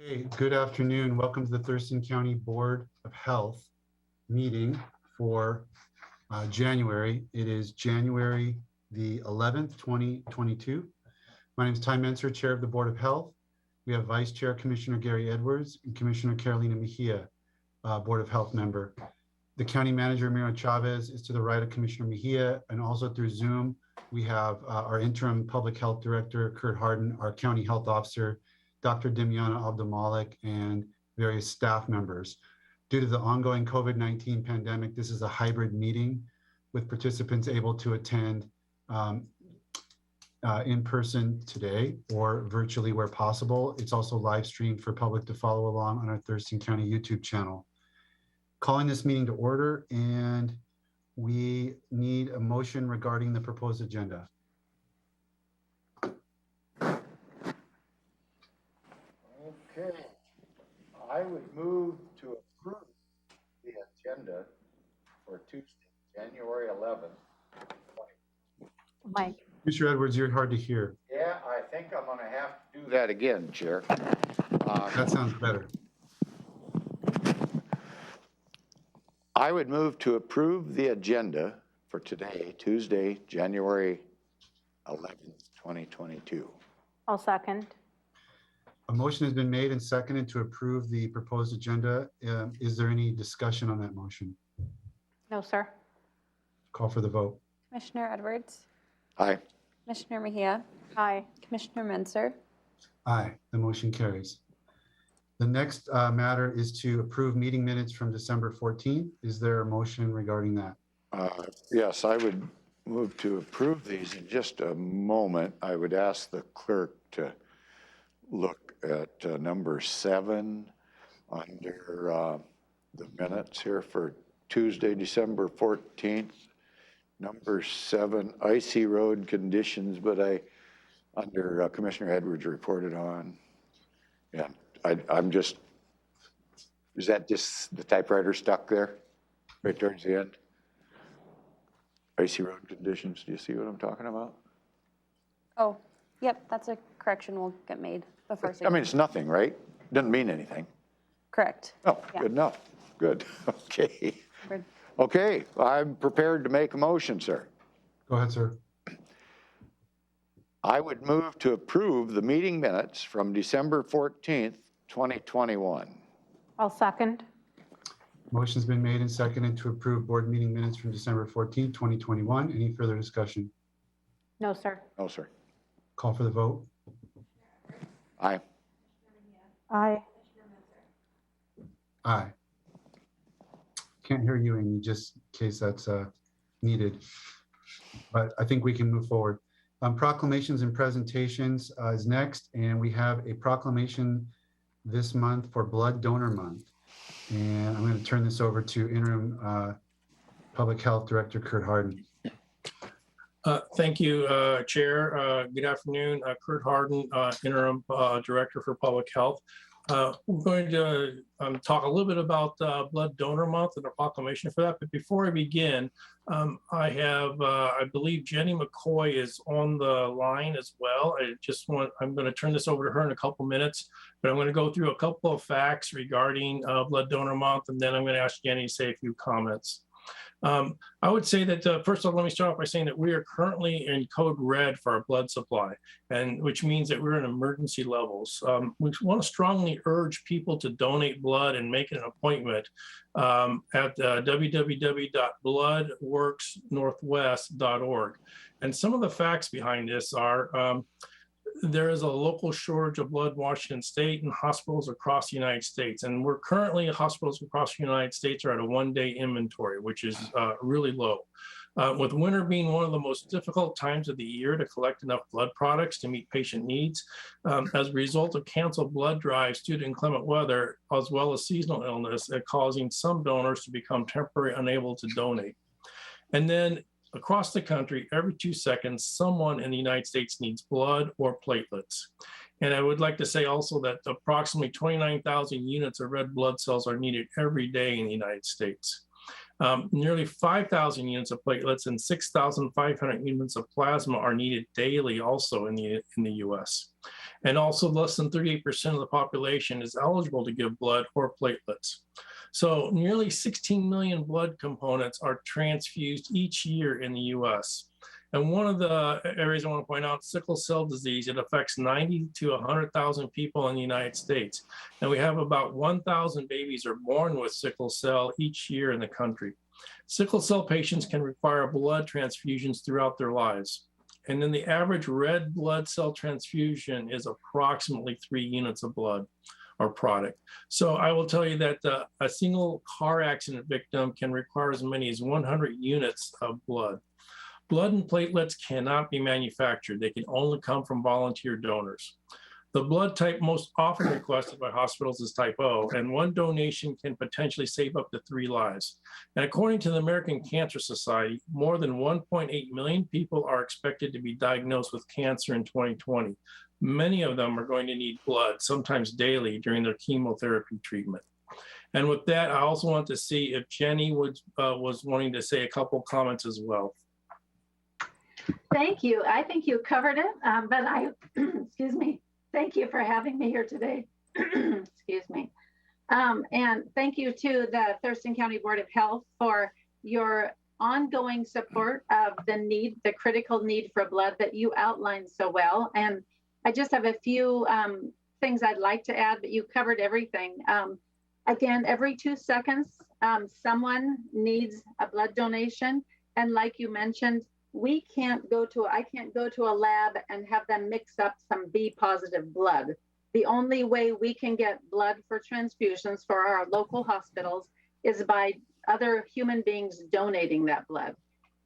Hey, good afternoon. Welcome to the Thurston County Board of Health meeting for January. It is January the 11th, 2022. My name is Menzer, Chair of the Board of Health. We have Vice Chair Commissioner Gary Edwards and Commissioner Carolina Mejia, Board of Health member. The County Manager, Mira Chavez, is to the right of Commissioner Mejia, and also through Zoom, we have our Interim Public Health Director, Kurt Harden, our County Health Officer, Dr. Dimyana Abdulmalik, and various staff members. Due to the ongoing COVID-19 pandemic, this is a hybrid meeting with participants able to attend in person today or virtually where possible. It's also live streamed for public to follow along on our Thurston County YouTube channel. Calling this meeting to order, and we need a motion regarding the proposed agenda. Okay, I would move to approve the agenda for Tuesday, January 11th. Mike. Mr. Edwards, you're hard to hear. Yeah, I think I'm going to have to do that again, Chair. That sounds better. I would move to approve the agenda for today, Tuesday, January 11th, 2022. I'll second. A motion has been made and seconded to approve the proposed agenda. Is there any discussion on that motion? No, sir. Call for the vote. Commissioner Edwards, Aye. Commissioner Mejia, Aye. Commissioner Menzer, Aye, the motion carries. The next matter is to approve meeting minutes from December 14th. Is there a motion regarding that? Yes, I would move to approve these in just a moment. I would ask the clerk to look at number 7 under the minutes here for Tuesday, December 14th. Number 7, icy road conditions, but under Commissioner Edwards reported on. Yeah, I'm just, is that just the typewriter stuck there right towards the end? Icy road conditions, do you see what I'm talking about? oh, yep, that's a correction will get made before. I mean, it's nothing, right? Doesn't mean anything. Correct. Oh, Yeah. good enough. Good. Okay. Good. Okay, I'm prepared to make a motion, sir. Go ahead, sir. I would move to approve the meeting minutes from December 14th, 2021. I'll second. Motion's been made and seconded to approve board meeting minutes from December 14th, 2021. Any further discussion? No, sir. No, sir. Call for the vote. Aye. Aye. Aye. Can't hear you, Amy, just in case that's needed. But I think we can move forward. Proclamations and presentations is next, and we have a proclamation this month for Blood Donor Month. And I'm going to turn this over to Interim Public Health Director Kurt Harden. Thank you, Chair. Good afternoon. Kurt Harden, Interim Director for Public Health. We're going to talk a little bit about Blood Donor Month and a proclamation for that. But before I begin, I believe Jenny McCoy is on the line as well. I'm going to turn this over to her in a couple minutes, but I'm going to go through a couple of facts regarding Blood Donor Month, and then I'm going to ask Jenny to say a few comments. I would say that, first of all, let me start off by saying that we are currently in code red for our blood supply, and which means that we're in emergency levels. We want to strongly urge people to donate blood and make an appointment at www.bloodworksnorthwest.org. And some of the facts behind this are, there is a local shortage of blood in Washington State and hospitals across the United States. And we're currently, hospitals across the United States are at a one-day inventory, which is really low. With winter being one of the most difficult times of the year to collect enough blood products to meet patient needs, as a result of canceled blood drives due to inclement weather, as well as seasonal illness, causing some donors to become temporarily unable to donate. And then across the country, every 2 seconds, someone in the United States needs blood or platelets. And I would like to say also that approximately 29,000 units of red blood cells are needed every day in the United States. Nearly 5,000 units of platelets and 6,500 units of plasma are needed daily also in the US. And also less than 38% of the population is eligible to give blood or platelets. So nearly 16 million blood components are transfused each year in the US. And one of the areas I want to point out, sickle cell disease, it affects 90 to 100,000 people in the United States. And we have about 1,000 babies are born with sickle cell each year in the country. Sickle cell patients can require blood transfusions throughout their lives. And then the average red blood cell transfusion is approximately 3 units of blood or product. So I will tell you that a single car accident victim can require as many as 100 units of blood. Blood and platelets cannot be manufactured. They can only come from volunteer donors. The blood type most often requested by hospitals is type O, and one donation can potentially save up to 3 lives. And according to the American Cancer Society, more than 1.8 million people are expected to be diagnosed with cancer in 2020. Many of them are going to need blood, sometimes daily, during their chemotherapy treatment. And with that, I also want to see if Jenny was wanting to say a couple comments as well. Thank you. I think you covered it, but I, excuse me, thank you for having me here today. Excuse me. And thank you to the Thurston County Board of Health for your ongoing support of the critical need for blood that you outlined so well. And I just have a few things I'd like to add, but you covered everything. Again, every 2 seconds, someone needs a blood donation. And like you mentioned, I can't go to a lab and have them mix up some B positive blood. The only way we can get blood for transfusions for our local hospitals is by other human beings donating that blood.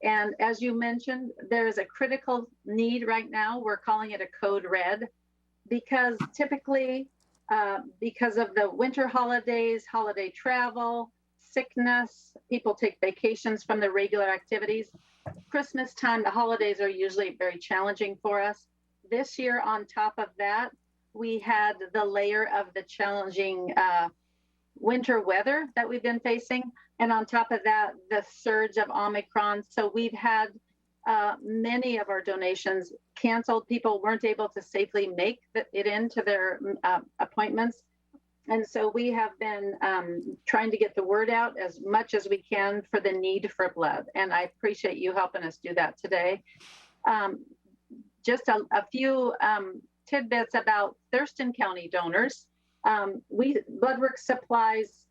And as you mentioned, there is a critical need right now. We're calling it a code red because typically, because of the winter holidays, holiday travel, sickness, people take vacations from their regular activities. Christmas time, the holidays are usually very challenging for us. This year, on top of that, we had the layer of the challenging winter weather that we've been facing. And on top of that, the surge of Omicron. So we've had many of our donations canceled. People weren't able to safely make it into their appointments. And so we have been trying to get the word out as much as we can for the need for blood. And I appreciate you helping us do that today. Just a few tidbits about Thurston County donors. Bloodworks supplies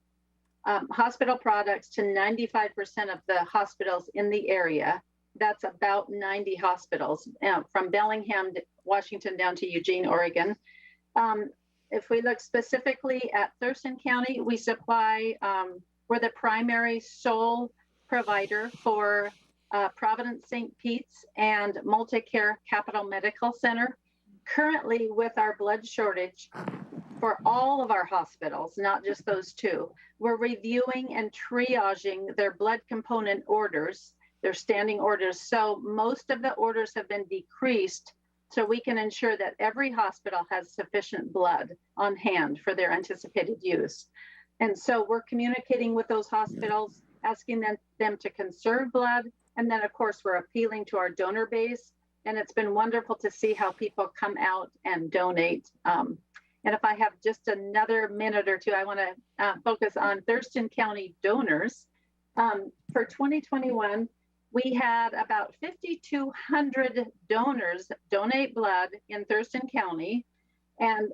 hospital products to 95% of the hospitals in the area. That's about 90 hospitals from Bellingham, Washington down to Eugene, Oregon. If we look specifically at Thurston County, we supply, we're the primary sole provider for Providence St. Pete's and Multicare Capital Medical Center. Currently, with our blood shortage for all of our hospitals, not just those 2, we're reviewing and triaging their blood component orders, their standing orders. So most of the orders have been decreased so we can ensure that every hospital has sufficient blood on hand for their anticipated use. And so we're communicating with those hospitals, asking them to conserve blood. And then of course, we're appealing to our donor base. And it's been wonderful to see how people come out and donate. And if I have just another minute or 2, I want to focus on Thurston County donors. For 2021, we had about 5,200 donors donate blood in Thurston County. And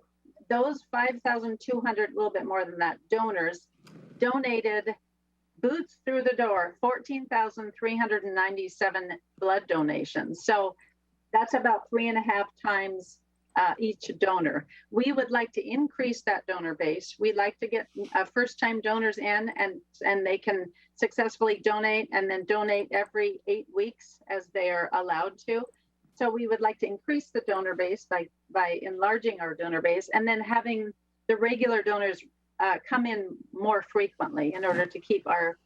those 5,200, a little bit more than that, donors donated boots through the door, 14,397 blood donations. So that's about 3.5 times each donor. We would like to increase that donor base. We'd like to get first-time donors in and they can successfully donate and then donate every 8 weeks as they are allowed to. So we would like to increase the donor base by enlarging our donor base and then having the regular donors come in more frequently in order to keep our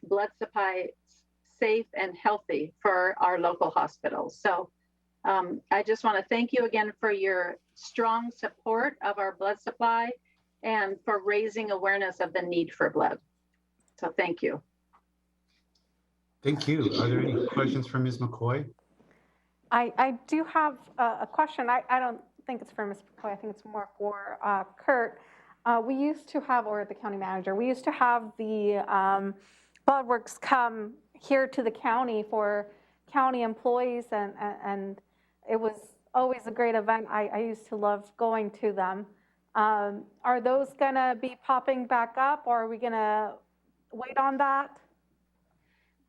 blood supply safe and healthy for our local hospitals. So I just want to thank you again for your strong support of our blood supply and for raising awareness of the need for blood. So thank you. Thank you. Are there any questions for Ms. McCoy? I do have a question. I don't think it's for Ms. McCoy. I think it's more for Kurt. We used to have, or the county manager, we used to have the Blood Works come here to the county for county employees, and it was always a great event. I used to love going to them. Are those gonna be popping back up, or are we gonna wait on that?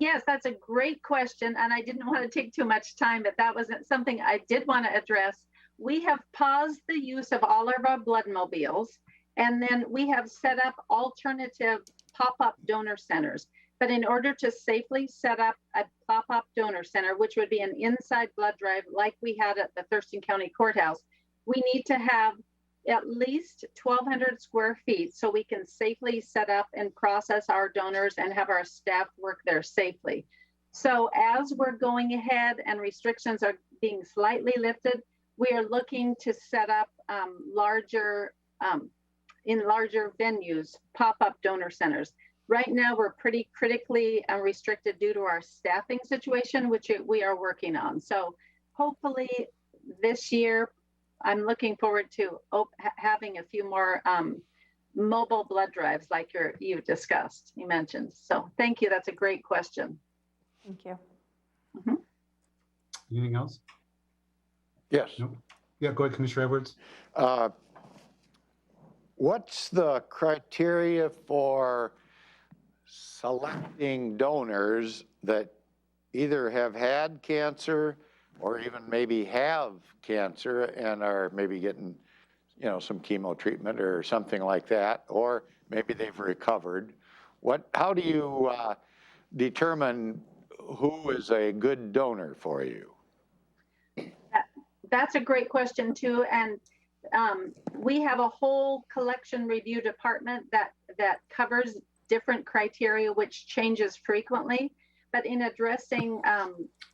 Yes, that's a great question, and I didn't want to take too much time, but that wasn't something I did want to address. We have paused the use of all of our blood mobiles, and then we have set up alternative pop-up donor centers. But in order to safely set up a pop-up donor center, which would be an inside blood drive like we had at the Thurston County Courthouse, we need to have at least 1,200 square feet so we can safely set up and process our donors and have our staff work there safely. So as we're going ahead and restrictions are being slightly lifted, we are looking to set up in larger venues, pop-up donor centers. Right now, we're pretty critically restricted due to our staffing situation, which we are working on. So hopefully this year, I'm looking forward to having a few more mobile blood drives like you discussed, you mentioned. So thank you. That's a great question. Thank you. Mm-hmm. Anything else? Yes. Nope. Yeah, go ahead, Commissioner Edwards. What's the criteria for selecting donors that either have had cancer or even maybe have cancer and are maybe getting, some chemo treatment or something like that, or maybe they've recovered? How do you determine who is a good donor for you? That's a great question too. And we have a whole collection review department that covers different criteria, which changes frequently. But in addressing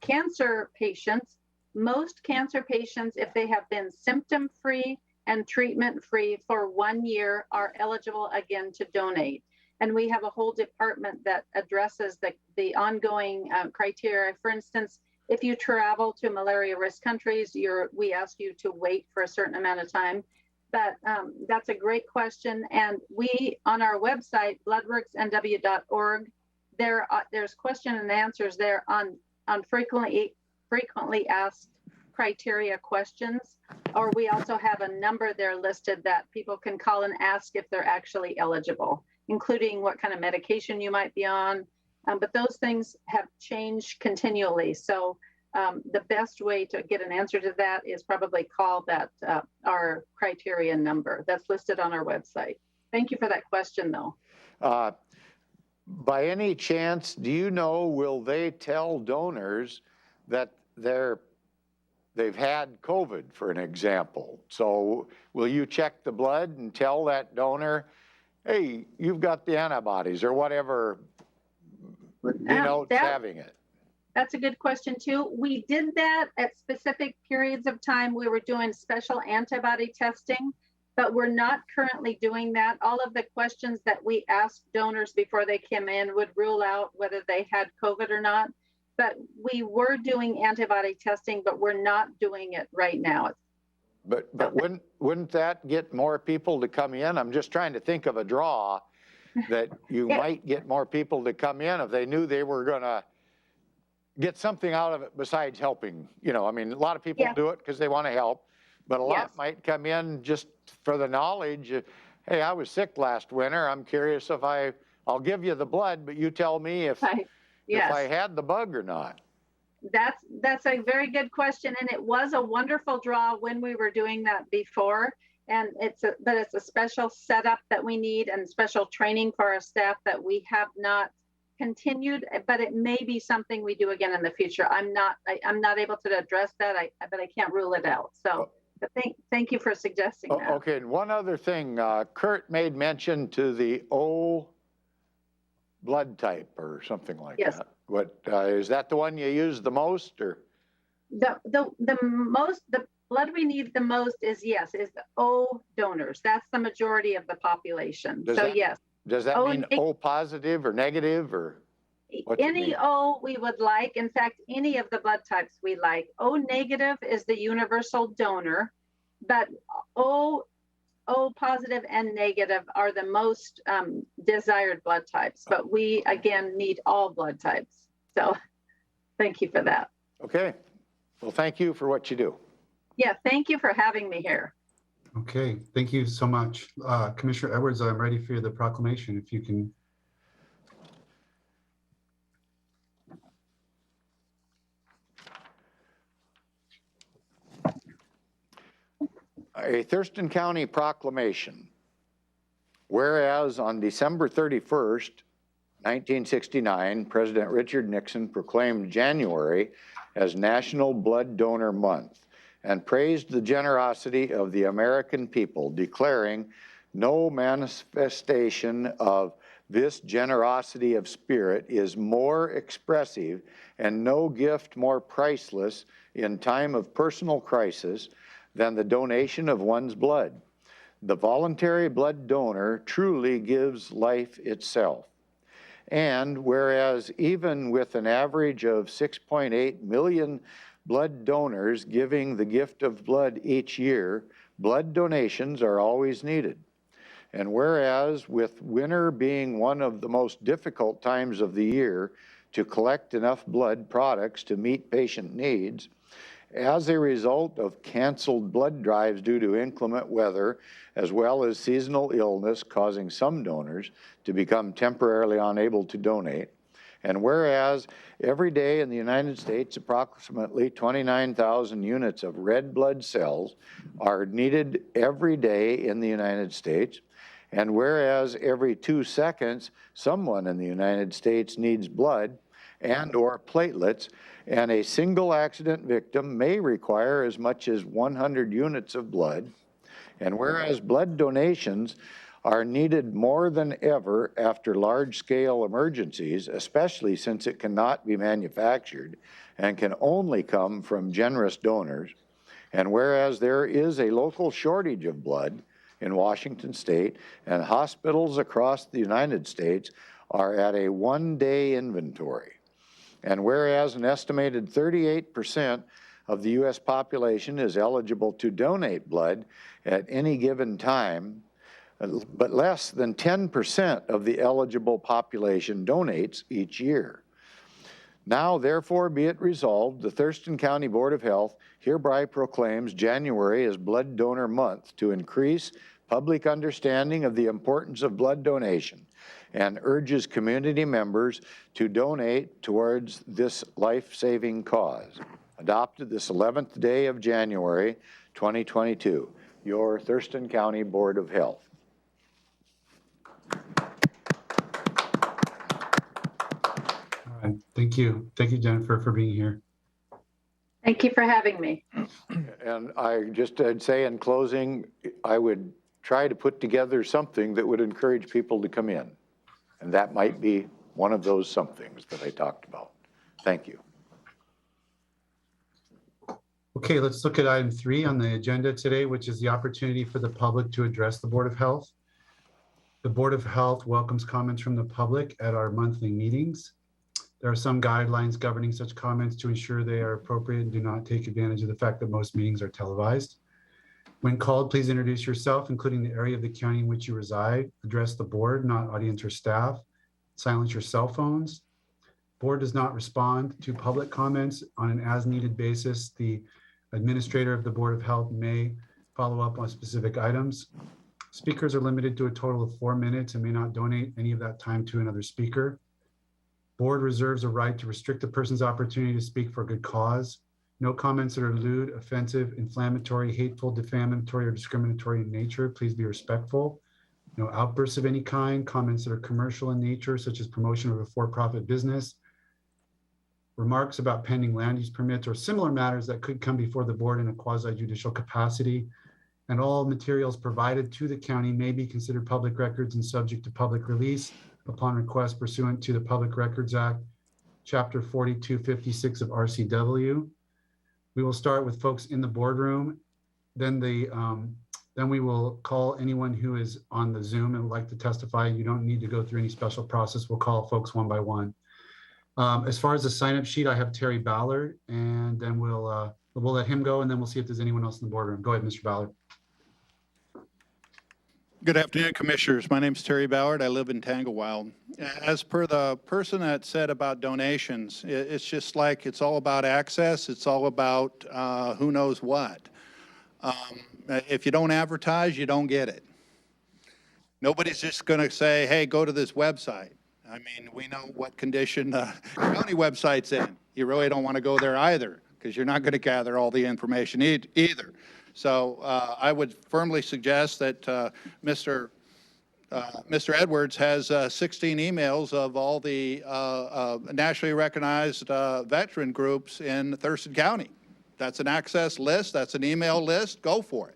cancer patients, most cancer patients, if they have been symptom-free and treatment-free for 1 year, are eligible again to donate. And we have a whole department that addresses the ongoing criteria. For instance, if you travel to malaria risk countries, we ask you to wait for a certain amount of time. But that's a great question. And we, on our website, bloodworksnw.org, there's question and answers there on frequently asked criteria questions. Or we also have a number there listed that people can call and ask if they're actually eligible, including what kind of medication you might be on. But those things have changed continually. So the best way to get an answer to that is probably call that our criteria number that's listed on our website. Thank you for that question, though. By any chance, do you know, will they tell donors that they've had COVID, for an example? So will you check the blood and tell that donor, hey, you've got the antibodies or whatever denotes having it? That's a good question too. We did that at specific periods of time. We were doing special antibody testing, but we're not currently doing that. All of the questions that we asked donors before they came in would rule out whether they had COVID or not. But we were doing antibody testing, but we're not doing it right now. But wouldn't that get more people to come in? I'm just trying to think of a draw that you might get more people to come in if they knew they were going to get something out of it besides helping. A lot of people do it because they want to help, but a lot might come in just for the knowledge. Hey, I was sick last winter. I'm curious if I'll give you the blood, but you tell me if I had the bug or not. That's a very good question. And it was a wonderful draw when we were doing that before. And it's a special setup that we need and special training for our staff that we have not continued, but it may be something we do again in the future. I'm not able to address that, but I can't rule it out. So but thank you for suggesting that. Okay, and one other thing, Kurt made mention to the O blood type or something like that. What is that the one you use the most, or? The blood we need the most is the O donors. That's the majority of the population. Yes. Does that mean O positive or negative or? What you Any mean? O we would like. In fact, any of the blood types we like. O negative is the universal donor, but O positive and negative are the most desired blood types. But we, again, need all blood types. So thank you for that. Okay. Well, thank you for what you do. Yeah, thank you for having me here. Okay, thank you so much. Commissioner Edwards, I'm ready for the proclamation, if you can. A Thurston County proclamation. Whereas on December 31st, 1969, President Richard Nixon proclaimed January as National Blood Donor Month and praised the generosity of the American people, declaring no manifestation of this generosity of spirit is more expressive and no gift more priceless in time of personal crisis than the donation of one's blood. The voluntary blood donor truly gives life itself. And whereas even with an average of 6.8 million blood donors giving the gift of blood each year, blood donations are always needed. And whereas with winter being one of the most difficult times of the year to collect enough blood products to meet patient needs, as a result of canceled blood drives due to inclement weather, as well as seasonal illness causing some donors to become temporarily unable to donate, and whereas every day in the United States, approximately 29,000 units of red blood cells are needed every day in the United States, and whereas every 2 seconds, someone in the United States needs blood and or platelets, and a single accident victim may require as much as 100 units of blood. And whereas blood donations are needed more than ever after large-scale emergencies, especially since it cannot be manufactured and can only come from generous donors, and whereas there is a local shortage of blood in Washington State and hospitals across the United States are at a one-day inventory, and whereas an estimated 38% of the U.S. population is eligible to donate blood at any given time, but less than 10% of the eligible population donates each year. Now, therefore, be it resolved, the Thurston County Board of Health hereby proclaims January as Blood Donor Month to increase public understanding of the importance of blood donation and urges community members to donate towards this life-saving cause. Adopted this 11th day of January, 2022. Your Thurston County Board of Health. All right, thank you. Thank you, Jennifer, for being here. Thank you for having me. And I'd say in closing, I would try to put together something that would encourage people to come in. And that might be one of those somethings that I talked about. Thank you. Okay, let's look at item 3 on the agenda today, which is the opportunity for the public to address the Board of Health. The Board of Health welcomes comments from the public at our monthly meetings. There are some guidelines governing such comments to ensure they are appropriate and do not take advantage of the fact that most meetings are televised. When called, please introduce yourself, including the area of the county in which you reside. Address the board, not audience or staff. Silence your cell phones. Board does not respond to public comments on an as-needed basis. The administrator of the Board of Health may follow up on specific items. Speakers are limited to a total of 4 minutes and may not donate any of that time to another speaker. Board reserves a right to restrict a person's opportunity to speak for a good cause. No comments that are lewd, offensive, inflammatory, hateful, defamatory, or discriminatory in nature. Please be respectful. No outbursts of any kind. Comments that are commercial in nature, such as promotion of a for-profit business. Remarks about pending land use permits or similar matters that could come before the board in a quasi-judicial capacity. And all materials provided to the county may be considered public records and subject to public release upon request pursuant to the Public Records Act, Chapter 4256 of RCW. We will start with folks in the boardroom. Then we will call anyone who is on the Zoom and would like to testify. You don't need to go through any special process. We'll call folks one by one. As far as the sign-up sheet, I have Terry Ballard, and then we'll let him go, and then we'll see if there's anyone else in the boardroom. Go ahead, Mr. Ballard. Good afternoon, Commissioners. My name is Terry Ballard. I live in Tanglewild. As per the person that said about donations, it's just like it's all about access. It's all about who knows what. If you don't advertise, you don't get it. Nobody's just going to say, hey, go to this website. I mean, we know what condition the county website's in. You really don't want to go there either, because you're not going to gather all the information either. So I would firmly suggest that Mr. Edwards has 16 emails of all the nationally recognized veteran groups in Thurston County. That's an access list. That's an email list. Go for it.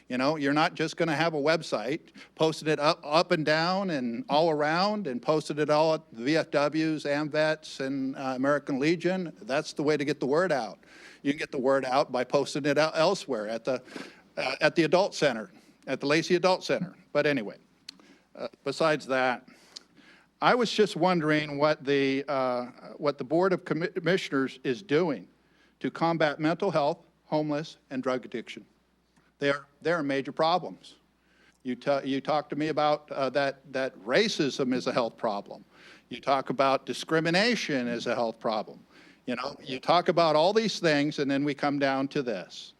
You know, you're not just going to have a website, posted it up and down and all around, and posted it all at the VFWs, AMVETS, and American Legion. That's the way to get the word out. You can get the word out by posting it out elsewhere at the adult center, at the Lacey Adult Center. But anyway, besides that, I was just wondering what the Board of Commissioners is doing to combat mental health, homeless, and drug addiction. They're major problems. You talk to me about that racism is a health problem. You talk about discrimination as a health problem. You know, you talk about all these things, and then we come down to this,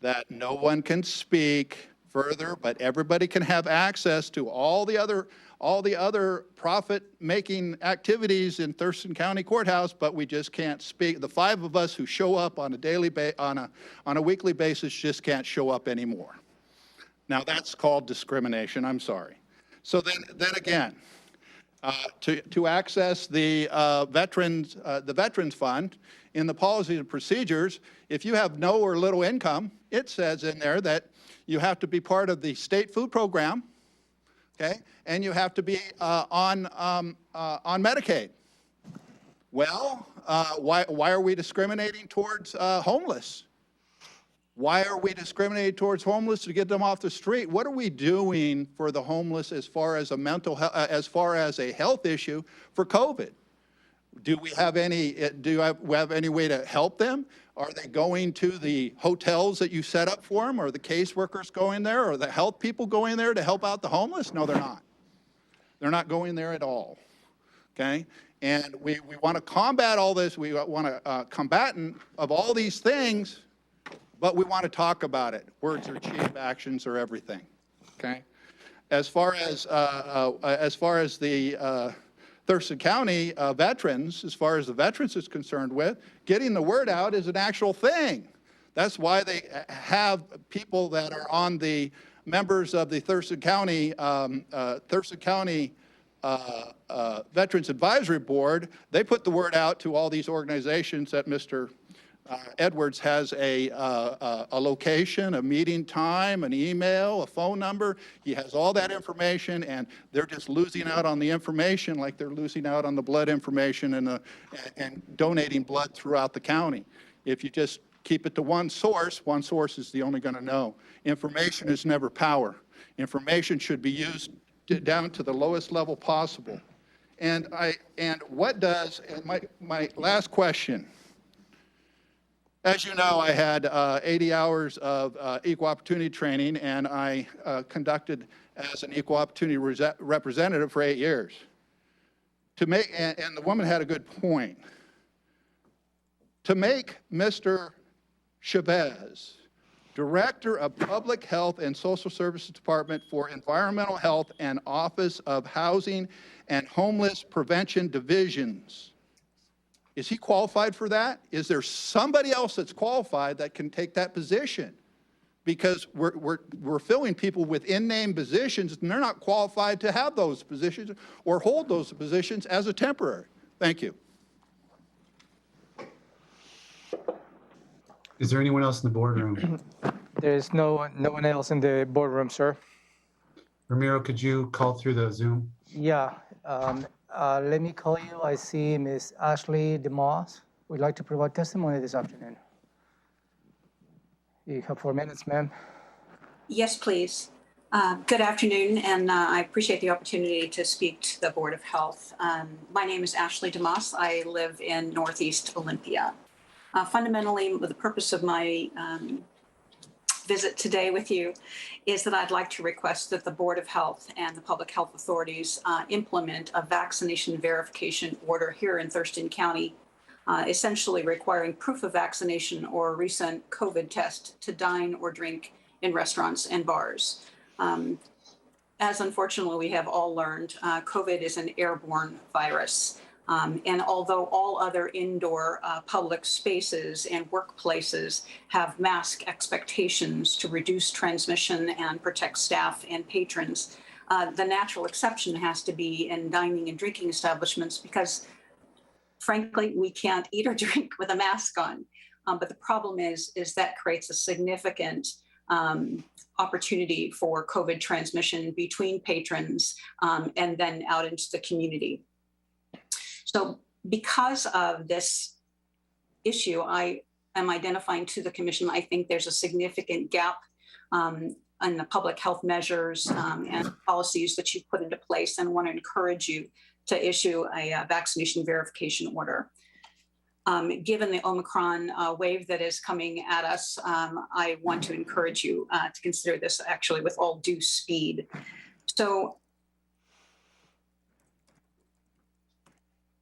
that no one can speak further, but everybody can have access to all the other profit-making activities in Thurston County Courthouse, but we just can't speak. The 5 of us who show up on a weekly basis just can't show up anymore. Now that's called discrimination. I'm sorry. So then again, to access the Veterans Fund in the policies and procedures, if you have no or little income, it says in there that you have to be part of the state food program, okay, and you have to be on Medicaid. Well, why are we discriminating towards homeless? Why are we discriminating towards homeless to get them off the street? What are we doing for the homeless as far as a health issue for COVID? Do we have any way to help them? Are they going to the hotels that you set up for them? Are the caseworkers going there? Are the health people going there to help out the homeless? No, they're not. They're not going there at all, okay? And we want to combat all this. We want to combatant of all these things, but we want to talk about it. Words are cheap, actions are everything, okay? As far as the Thurston County veterans, as far as the veterans is concerned with, getting the word out is an actual thing. That's why they have people that are on the members of the Thurston County Veterans Advisory Board. They put the word out to all these organizations that Mr. Edwards has a location, a meeting time, an email, a phone number. He has all that information, and they're just losing out on the information like they're losing out on the blood information and donating blood throughout the county. If you just keep it to one source is the only going to know. Information is never power. Information should be used down to the lowest level possible. And my last question. As you know, I had 80 hours of equal opportunity training, and I conducted as an equal opportunity representative for 8 years. And the woman had a good point. To make Mr. Chavez Director of Public Health and Social Services Department for Environmental Health and Office of Housing and Homeless Prevention Divisions, is he qualified for that? Is there somebody else that's qualified that can take that position? Because we're filling people with in-name positions, and they're not qualified to have those positions or hold those positions as a temporary. Thank you. Is there anyone else in the boardroom? There is no one else in the boardroom, sir. Ramiro, could you call through the Zoom? Yeah. Let me call you. I see Ms. Ashley Damas. We'd like to provide testimony this afternoon. You have 4 minutes, ma'am. Yes, please. Good afternoon, and I appreciate the opportunity to speak to the Board of Health. My name is Ashley Damas. I live in Northeast Olympia. Fundamentally, the purpose of my visit today with you is that I'd like to request that the Board of Health and the public health authorities implement a vaccination verification order here in Thurston County, essentially requiring proof of vaccination or a recent COVID test to dine or drink in restaurants and bars. As unfortunately we have all learned, COVID is an airborne virus. And although all other indoor public spaces and workplaces have mask expectations to reduce transmission and protect staff and patrons, the natural exception has to be in dining and drinking establishments because, frankly, we can't eat or drink with a mask on. But the problem is that creates a significant opportunity for COVID transmission between patrons and then out into the community. So because of this issue, I am identifying to the commission, I think there's a significant gap in the public health measures and policies that you've put into place, and want to encourage you to issue a vaccination verification order. Given the Omicron wave that is coming at us, I want to encourage you to consider this actually with all due speed. So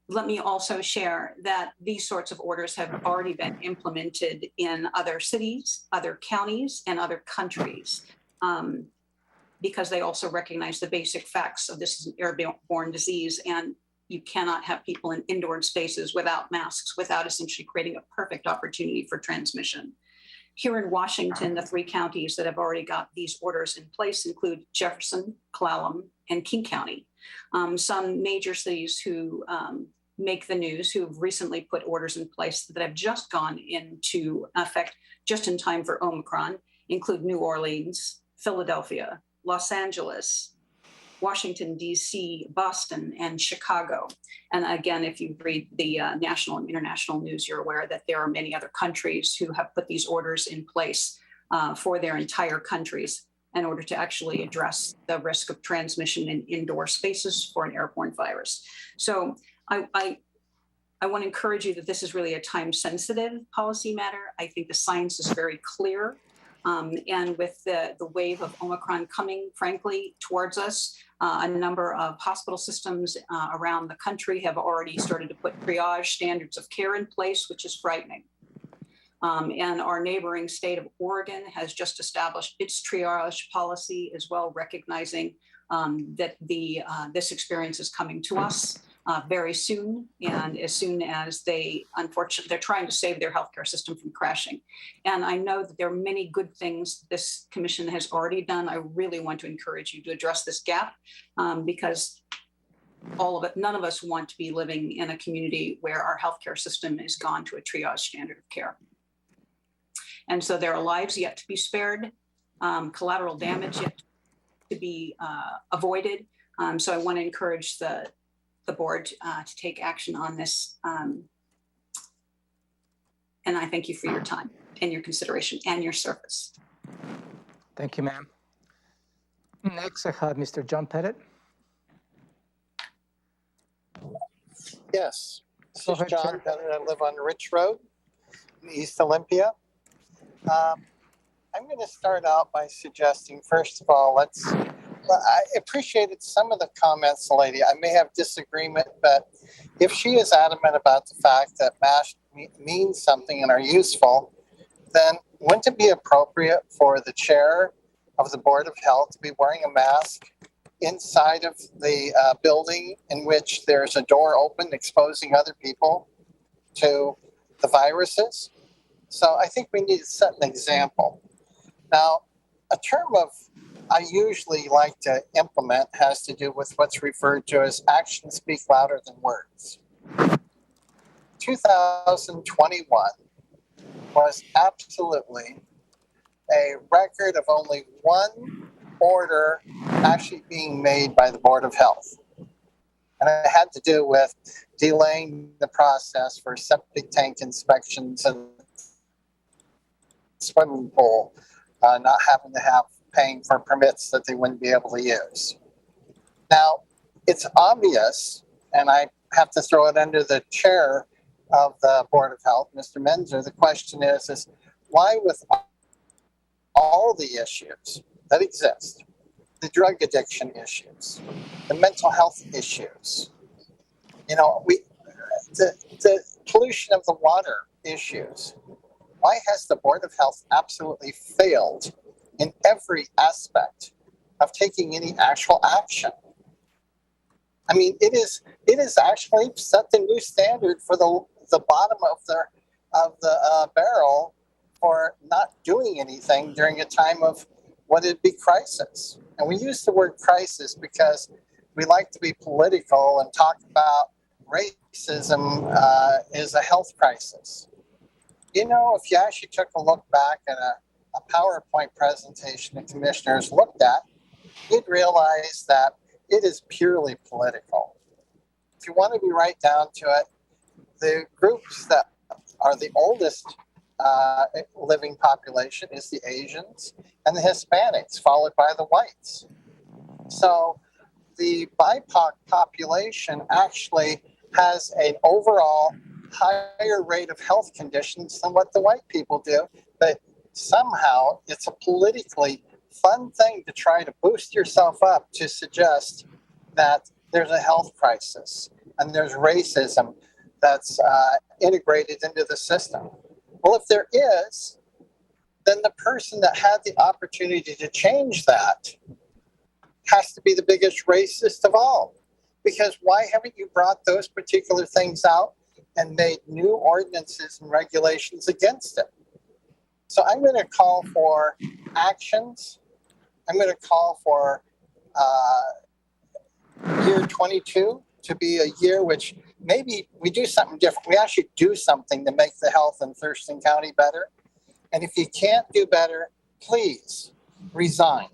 let me also share that these sorts of orders have already been implemented in other cities, other counties, and other countries, because they also recognize the basic facts of this is an airborne disease, and you cannot have people in indoor spaces without masks, without essentially creating a perfect opportunity for transmission. Here in Washington, the 3 counties that have already got these orders in place include Jefferson, Clallam, and King County. Some major cities who make the news, who have recently put orders in place that have just gone into effect just in time for Omicron, include New Orleans, Philadelphia, Los Angeles, Washington, D.C., Boston, and Chicago. And again, if you read the national and international news, you're aware that there are many other countries who have put these orders in place for their entire countries in order to actually address the risk of transmission in indoor spaces for an airborne virus. So I want to encourage you that this is really a time-sensitive policy matter. I think the science is very clear. And with the wave of Omicron coming, frankly, towards us, a number of hospital systems around the country have already started to put triage standards of care in place, which is frightening. And our neighboring state of Oregon has just established its triage policy as well, recognizing that this experience is coming to us very soon, and as soon as unfortunately, they're trying to save their healthcare system from crashing. And I know that there are many good things this commission has already done. I really want to encourage you to address this gap because all of it, none of us want to be living in a community where our healthcare system is gone to a triage standard of care. And so there are lives yet to be spared, collateral damage yet to be avoided. So I want to encourage the board to take action on this. And I thank you for your time and your consideration and your service. Thank you, ma'am. Next, I have Mr. John Pettit. Yes, this Go is ahead, John sir. Bennett. I live on Rich Road in East Olympia. I'm going to start out by suggesting, first of all, I appreciated some of the comments, lady. I may have disagreement, but if she is adamant about the fact that masks mean something and are useful, then wouldn't it be appropriate for the chair of the Board of Health to be wearing a mask inside of the building in which there's a door open exposing other people to the viruses? So I think we need to set an example. Now, a term I usually like to implement has to do with what's referred to as actions speak louder than words. 2021 was absolutely a record of only one order actually being made by the Board of Health. And it had to do with delaying the process for septic tank inspections and swimming pool, not having to have paying for permits that they wouldn't be able to use. Now, it's obvious, and I have to throw it under the chair of the Board of Health, Mr. Menzer. The question is why with all the issues that exist, the drug addiction issues, the mental health issues, the pollution of the water issues, why has the Board of Health absolutely failed in every aspect of taking any actual action? I mean, it is actually set the new standard for the bottom of the barrel for not doing anything during a time of what would be crisis. And we use the word crisis because we like to be political and talk about racism is a health crisis. If you actually took a look back at a PowerPoint presentation the commissioners looked at, you'd realize that it is purely political. If you want to be right down to it, the groups that are the oldest living population is the Asians and the Hispanics, followed by the whites. So the BIPOC population actually has an overall higher rate of health conditions than what the white people do, but somehow it's a politically fun thing to try to boost yourself up to suggest that there's a health crisis and there's racism that's integrated into the system. Well, if there is, then the person that had the opportunity to change that has to be the biggest racist of all. Because why haven't you brought those particular things out and made new ordinances and regulations against it? So I'm going to call for actions. I'm going to call for year 22 to be a year which maybe we do something different. We actually do something to make the health in Thurston County better. And if you can't do better, please resign.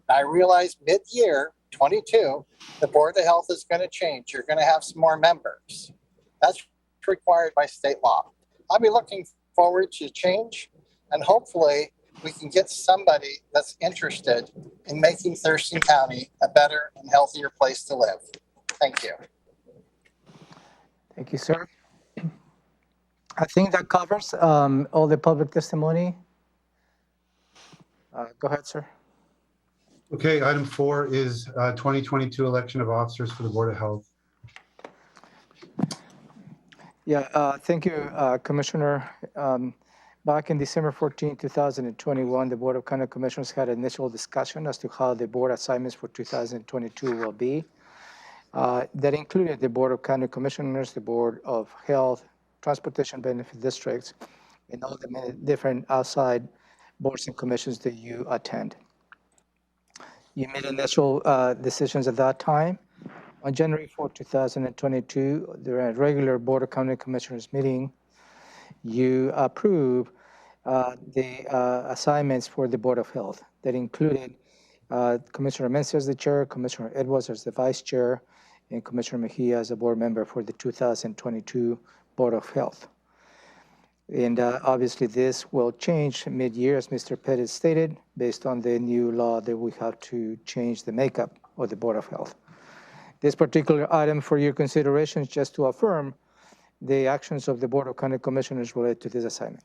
I realize mid-year 22, the Board of Health is going to change. You're going to have some more members. That's required by state law. I'll be looking forward to change, and hopefully we can get somebody that's interested in making Thurston County a better and healthier place to live. Thank you. Thank you, sir. I think that covers all the public testimony. Go ahead, sir. Okay, item 4 is 2022 election of officers for the Board of Health. Yeah, thank you, Commissioner. Back in December 14, 2021, the Board of County Commissioners had an initial discussion as to how the board assignments for 2022 will be. That included the Board of County Commissioners, the Board of Health, Transportation Benefit Districts, and all the many different outside boards and commissions that you attend. You made initial decisions at that time. On January 4, 2022, during a regular Board of County Commissioners meeting, you approved the assignments for the Board of Health that included Commissioner Menzer as the chair, Commissioner Edwards as the vice chair, and Commissioner Mejia as a board member for the 2022 Board of Health. And obviously this will change mid-year, as Mr. Pettit stated, based on the new law that we have to change the makeup of the Board of Health. This particular item for your consideration is just to affirm the actions of the Board of County Commissioners related to this assignment.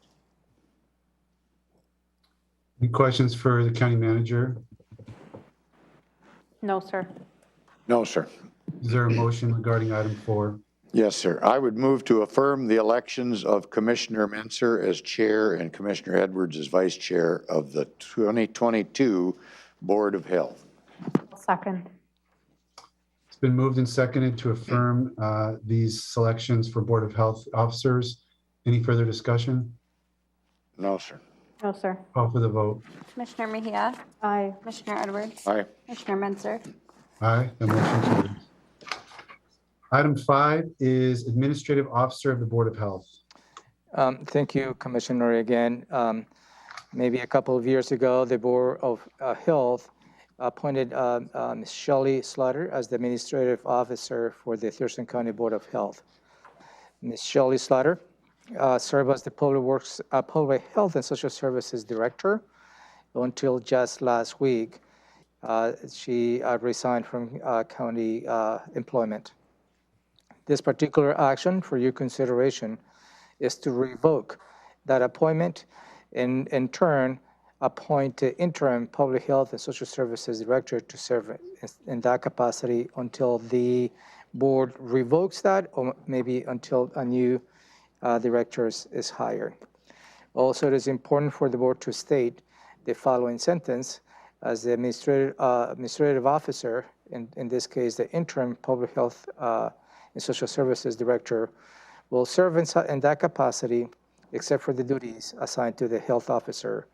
Any questions for the county manager? No, sir. No, sir. Is there a motion regarding item 4? Yes, sir. I would move to affirm the elections of Commissioner Menzer as chair and Commissioner Edwards as vice chair of the 2022 Board of Health. Second. It's been moved and seconded to affirm these selections for Board of Health officers. Any further discussion? No, sir. No, sir. Call for the vote. Commissioner Mejia, Aye. Commissioner Edwards, Aye. Commissioner Menzer. Aye, the motion carries. Item 5 is Administrative Officer of the Board of Health. Thank you, Commissioner, again. Maybe a couple of years ago, the Board of Health appointed Ms. Shelley Slaughter as the Administrative Officer for the Thurston County Board of Health. Ms. Shelley Slaughter served as the Public Health and Social Services Director until just last week, she resigned from county employment. This particular action for your consideration is to revoke that appointment and in turn appoint the interim Public Health and Social Services Director to serve in that capacity until the board revokes that, or maybe until a new director is hired. Also, it is important for the board to state the following sentence: as the administrative officer, in this case, the interim Public Health and Social Services Director, will serve in that capacity, except for the duties assigned to the health officer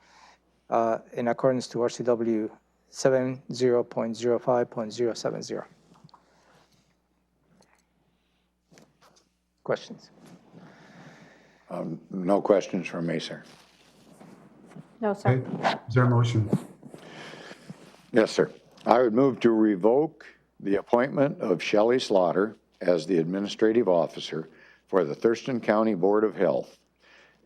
in accordance to RCW 70.05.070. Questions? No questions from me, sir. No, sir. Okay, is there a motion? Yes, sir. I would move to revoke the appointment of Shelley Slaughter as the administrative officer for the Thurston County Board of Health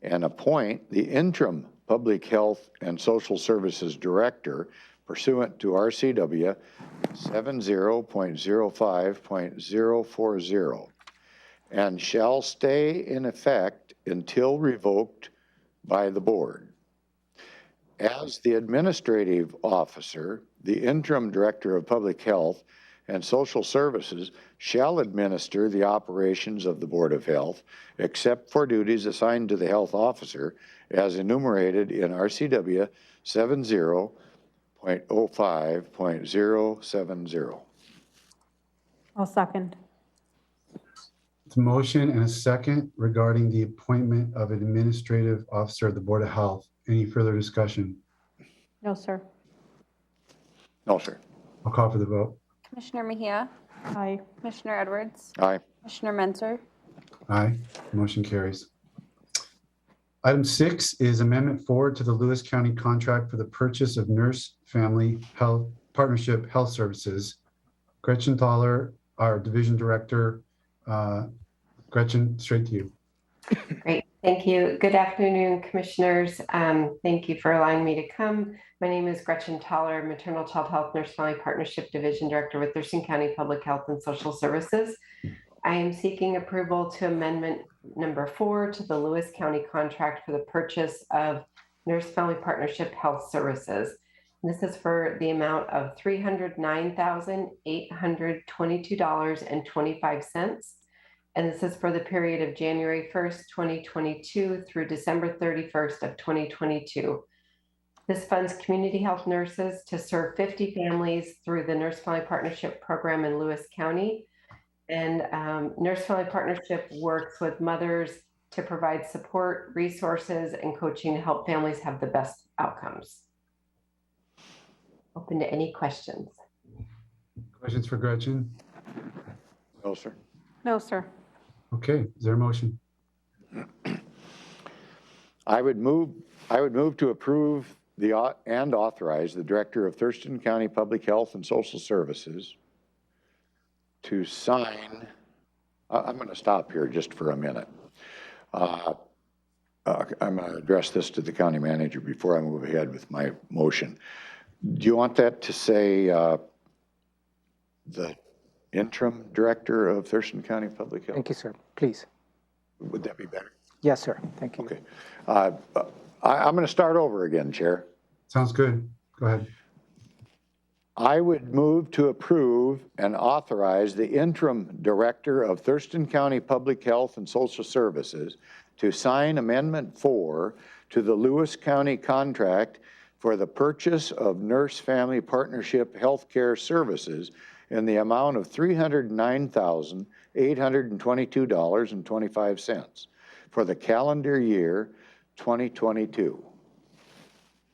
and appoint the interim Public Health and Social Services Director pursuant to RCW 70.05.040 and shall stay in effect until revoked by the board. As the administrative officer, the interim Director of Public Health and Social Services shall administer the operations of the Board of Health, except for duties assigned to the health officer as enumerated in RCW 70.05.070. I'll second. It's a motion and a second regarding the appointment of an administrative officer of the Board of Health. Any further discussion? No, sir. No, sir. I'll call for the vote. Commissioner Mejia, Aye. Commissioner Edwards, Aye. Commissioner Menzer, Aye, motion carries. Item 6 is Amendment 4 to the Lewis County contract for the purchase of Nurse Family Health Partnership Health Services. Gretchen Thaler, our Division Director. Gretchen, straight to you. Great, thank you. Good afternoon, commissioners. Thank you for allowing me to come. My name is Gretchen Thaler, Maternal Child Health Nurse Family Partnership Division Director with Thurston County Public Health and Social Services. I am seeking approval to amendment number 4 to the Lewis County contract for the purchase of Nurse Family Partnership Health Services. This is for the amount of $309,822.25. And this is for the period of January 1st, 2022 through December 31st of 2022. This funds community health nurses to serve 50 families through the Nurse Family Partnership Program in Lewis County. And Nurse Family Partnership works with mothers to provide support, resources, and coaching to help families have the best outcomes. Open to any questions. Questions for Gretchen? No, sir. No, sir. Okay, is there a motion? I would move to approve and authorize the Director of Thurston County Public Health and Social Services to sign. I'm going to stop here just for a minute. I'm going to address this to the county manager before I move ahead with my motion. Do you want that to say the interim Director of Thurston County Public Health? Thank you, sir. Please. Would that be better? Yes, sir. Thank you. Okay. I'm going to start over again, Chair. Sounds good. Go ahead. I would move to approve and authorize the interim Director of Thurston County Public Health and Social Services to sign Amendment 4 to the Lewis County contract for the purchase of Nurse Family Partnership Healthcare Services in the amount of $309,822.25 for the calendar year 2022.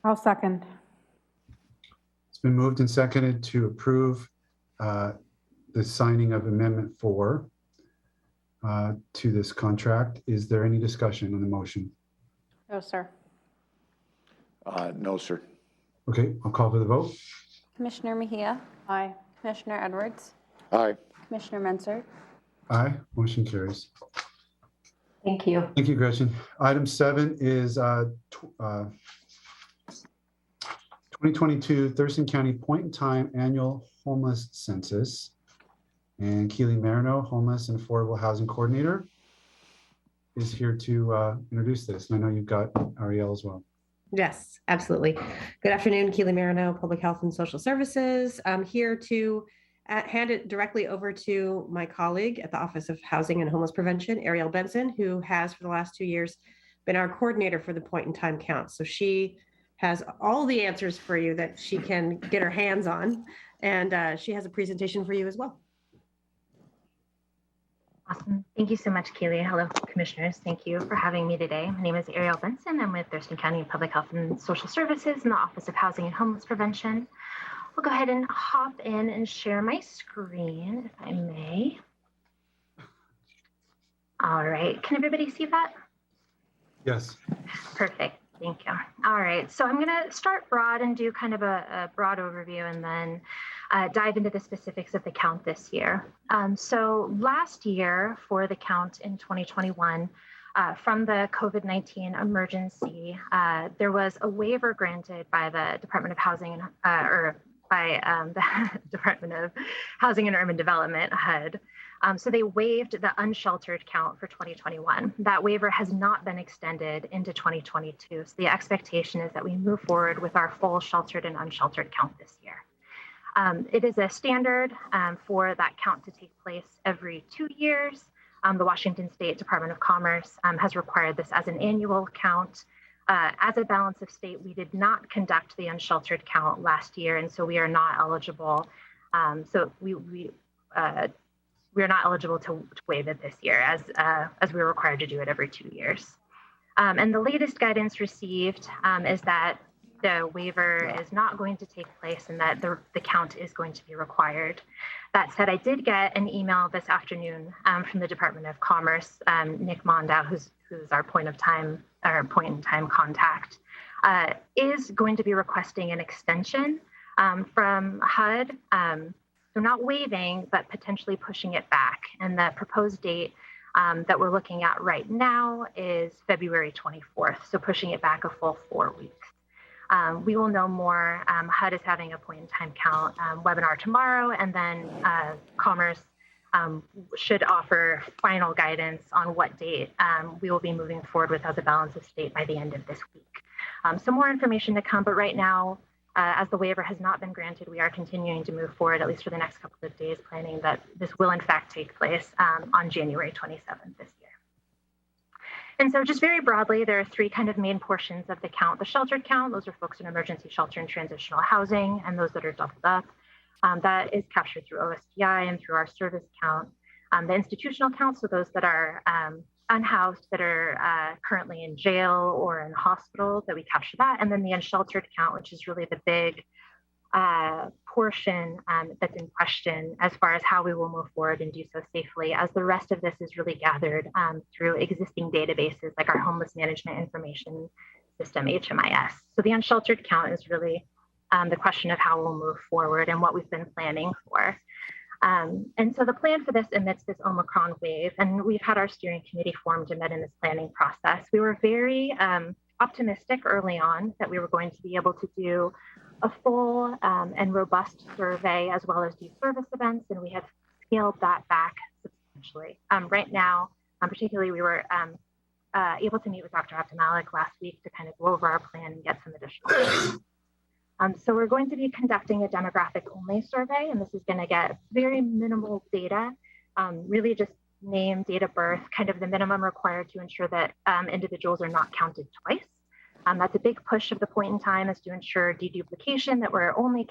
I'll second. It's been moved and seconded to approve the signing of Amendment 4 to this contract. Is there any discussion on the motion? No, sir. No, sir. Okay, I'll call for the vote. Commissioner Mejia, Aye. Commissioner Edwards, Aye. Commissioner Menzer, Aye, motion carries. Thank you. Thank you, Gretchen. Item 7 is 2022 Thurston County Point in Time Annual Homeless Census. And Keely Marino, Homeless and Affordable Housing Coordinator, is here to introduce this. And I know you've got Ariel as well. Yes, absolutely. Good afternoon, Keely Marino, Public Health and Social Services. I'm here to hand it directly over to my colleague at the Office of Housing and Homeless Prevention, Ariel Benson, who has for the last 2 years been our coordinator for the point in time count. So she has all the answers for you that she can get her hands on. And she has a presentation for you as well. Awesome. Thank you so much, Keely. Hello, commissioners. Thank you for having me today. My name is Ariel Benson. I'm with Thurston County Public Health and Social Services in the Office of Housing and Homeless Prevention. We'll go ahead and hop in and share my screen, if I may. All right. Can everybody see that? Yes. Perfect. Thank you. All right. So I'm going to start broad and do kind of a broad overview and then dive into the specifics of the count this year. So last year for the count in 2021, from the COVID-19 emergency, there was a waiver granted by the Department of Housing and the Department of Housing and Urban Development, HUD. So they waived the unsheltered count for 2021. That waiver has not been extended into 2022. So the expectation is that we move forward with our full sheltered and unsheltered count this year. It is a standard for that count to take place every 2 years. The Washington State Department of Commerce has required this as an annual count. As a balance of state, we did not conduct the unsheltered count last year, and so we are not eligible. We are not eligible to waive it this year, as we were required to do it every 2 years. And the latest guidance received is that the waiver is not going to take place and that the count is going to be required. That said, I did get an email this afternoon from the Department of Commerce, Nick Mondow, who's our point in time contact, is going to be requesting an extension from HUD. So not waiving, but potentially pushing it back. And the proposed date that we're looking at right now is February 24th. So pushing it back a full 4 weeks. We will know more. HUD is having a point in time count webinar tomorrow, and then Commerce should offer final guidance on what date we will be moving forward with as a balance of state by the end of this week. So more information to come, but right now, as the waiver has not been granted, we are continuing to move forward, at least for the next couple of days, planning that this will in fact take place on January 27th this year. And so just very broadly, there are three kind of main portions of the count. The sheltered count, those are folks in emergency shelter and transitional housing, and those that are doubled up. That is captured through OSTI and through our service count. The institutional count, so those that are unhoused, that are currently in jail or in hospital, that we capture that. And then the unsheltered count, which is really the big portion that's in question as far as how we will move forward and do so safely, as the rest of this is really gathered through existing databases like our Homeless Management Information System, HMIS. So the unsheltered count is really the question of how we'll move forward and what we've been planning for. And so the plan for this amidst this Omicron wave, and we've had our steering committee formed and met in this planning process. We were very optimistic early on that we were going to be able to do a full and robust survey as well as do service events, and we have scaled that back substantially. Right now, particularly, we were able to meet with Dr. Abdimalik last week to kind of go over our plan and get some additional. So we're going to be conducting a demographic only survey, and this is going to get very minimal data, really just name, date of birth, kind of the minimum required to ensure that individuals are not counted twice. That's a big push of the point in time, is to ensure deduplication, that we're only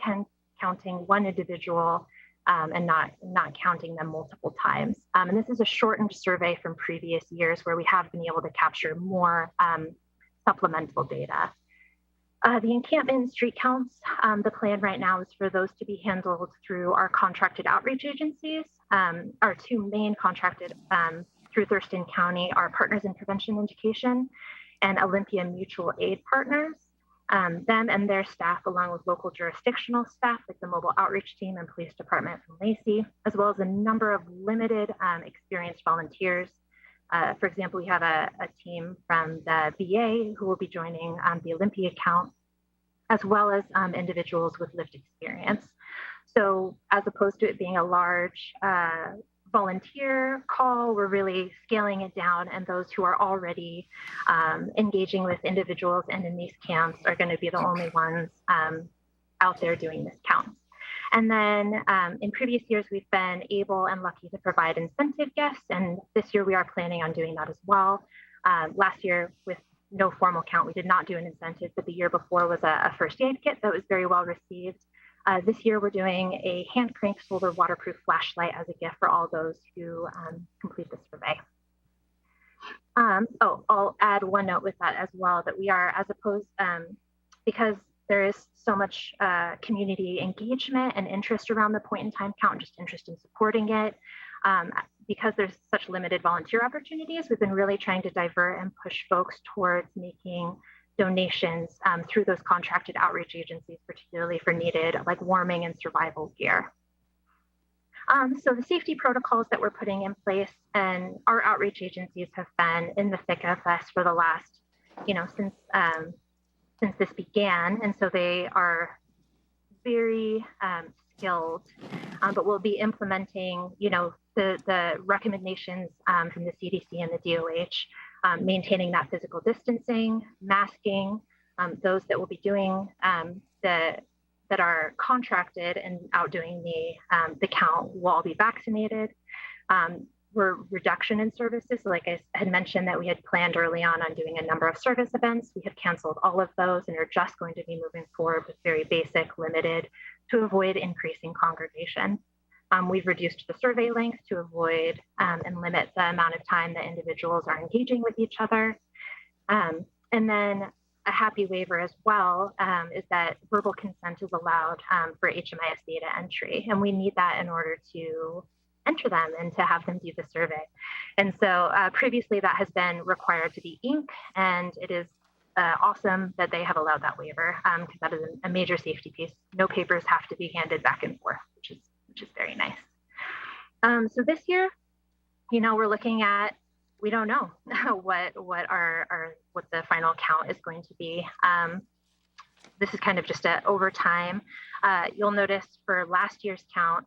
counting one individual and not counting them multiple times. And this is a shortened survey from previous years where we have been able to capture more supplemental data. The encampment and street counts, the plan right now is for those to be handled through our contracted outreach agencies. Our two main contracted through Thurston County are Partners in Prevention Education and Olympia Mutual Aid Partners. Them and their staff, along with local jurisdictional staff like the mobile outreach team and police department from Lacey, as well as a number of limited experienced volunteers. For example, we have a team from the VA who will be joining the Olympia count. as well as individuals with lived experience. So as opposed to it being a large volunteer call, we're really scaling it down, and those who are already engaging with individuals and in these camps are going to be the only ones out there doing this count. And then in previous years, we've been able and lucky to provide incentive guests, and this year we are planning on doing that as well. Last year, with no formal count, we did not do an incentive, but the year before was a first aid kit that was very well received. This year, we're doing a hand crank solar waterproof flashlight as a gift for all those who complete the survey. I'll add one note with that as well, that we are, as opposed, because there is so much community engagement and interest around the point in time count, just interest in supporting it. Because there's such limited volunteer opportunities, we've been really trying to divert and push folks towards making donations through those contracted outreach agencies, particularly for needed like warming and survival gear. So the safety protocols that we're putting in place, and our outreach agencies have been in the thick of this for the last, since this began, and so they are very skilled, but we'll be implementing, the recommendations from the CDC and the DoH, maintaining that physical distancing, masking, those that will be doing that are contracted and out doing the count will all be vaccinated. We're reduction in services. Like I had mentioned that we had planned early on doing a number of service events. We have canceled all of those and are just going to be moving forward with very basic, limited, to avoid increasing congregation. We've reduced the survey length to avoid and limit the amount of time that individuals are engaging with each other. And then a happy waiver as well is that verbal consent is allowed for HMIS data entry. And we need that in order to enter them and to have them do the survey. And so previously that has been required to be ink, and it is awesome that they have allowed that waiver, because that is a major safety piece. No papers have to be handed back and forth, which is very nice. So this year, we're looking at, we don't know what the final count is going to be. This is kind of just over time. You'll notice for last year's count,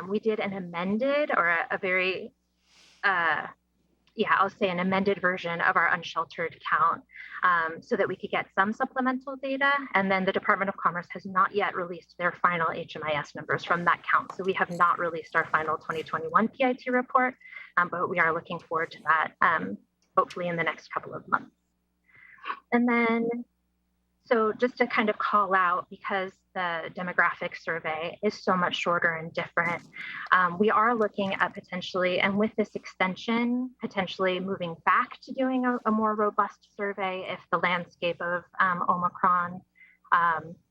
we did an amended or a very, I'll say an amended version of our unsheltered count so that we could get some supplemental data. And then the Department of Commerce has not yet released their final HMIS numbers from that count. So we have not released our final 2021 PIT report, but we are looking forward to that hopefully in the next couple of months. And then, so just to kind of call out, because the demographic survey is so much shorter and different, we are looking at potentially, and with this extension, potentially moving back to doing a more robust survey if the landscape of Omicron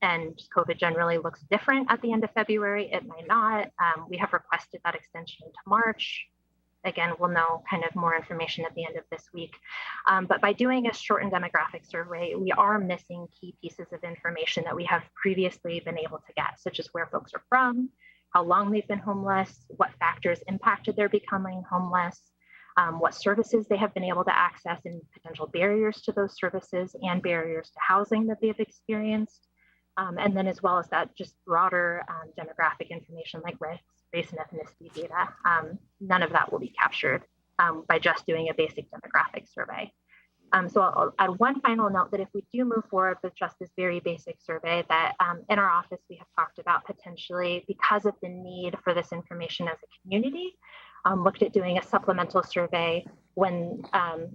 and COVID generally looks different at the end of February. It might not. We have requested that extension to March. Again, we'll know kind of more information at the end of this week. But by doing a shortened demographic survey, we are missing key pieces of information that we have previously been able to get, such as where folks are from, how long they've been homeless, what factors impacted their becoming homeless, what services they have been able to access and potential barriers to those services and barriers to housing that they've experienced. And then as well as that, just broader demographic information like race and ethnicity data. None of that will be captured by just doing a basic demographic survey. So I'll add one final note that if we do move forward with just this very basic survey, that in our office we have talked about potentially, because of the need for this information as a community, looked at doing a supplemental survey when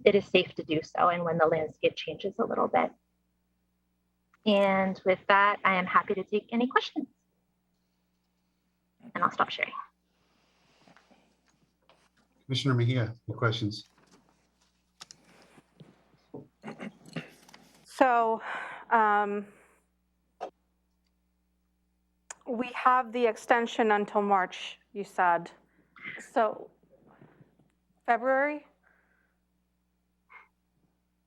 it is safe to do so and when the landscape changes a little bit. And with that, I am happy to take any questions. And I'll stop sharing. Commissioner Mejia, your questions. So we have the extension until March, you said. So February?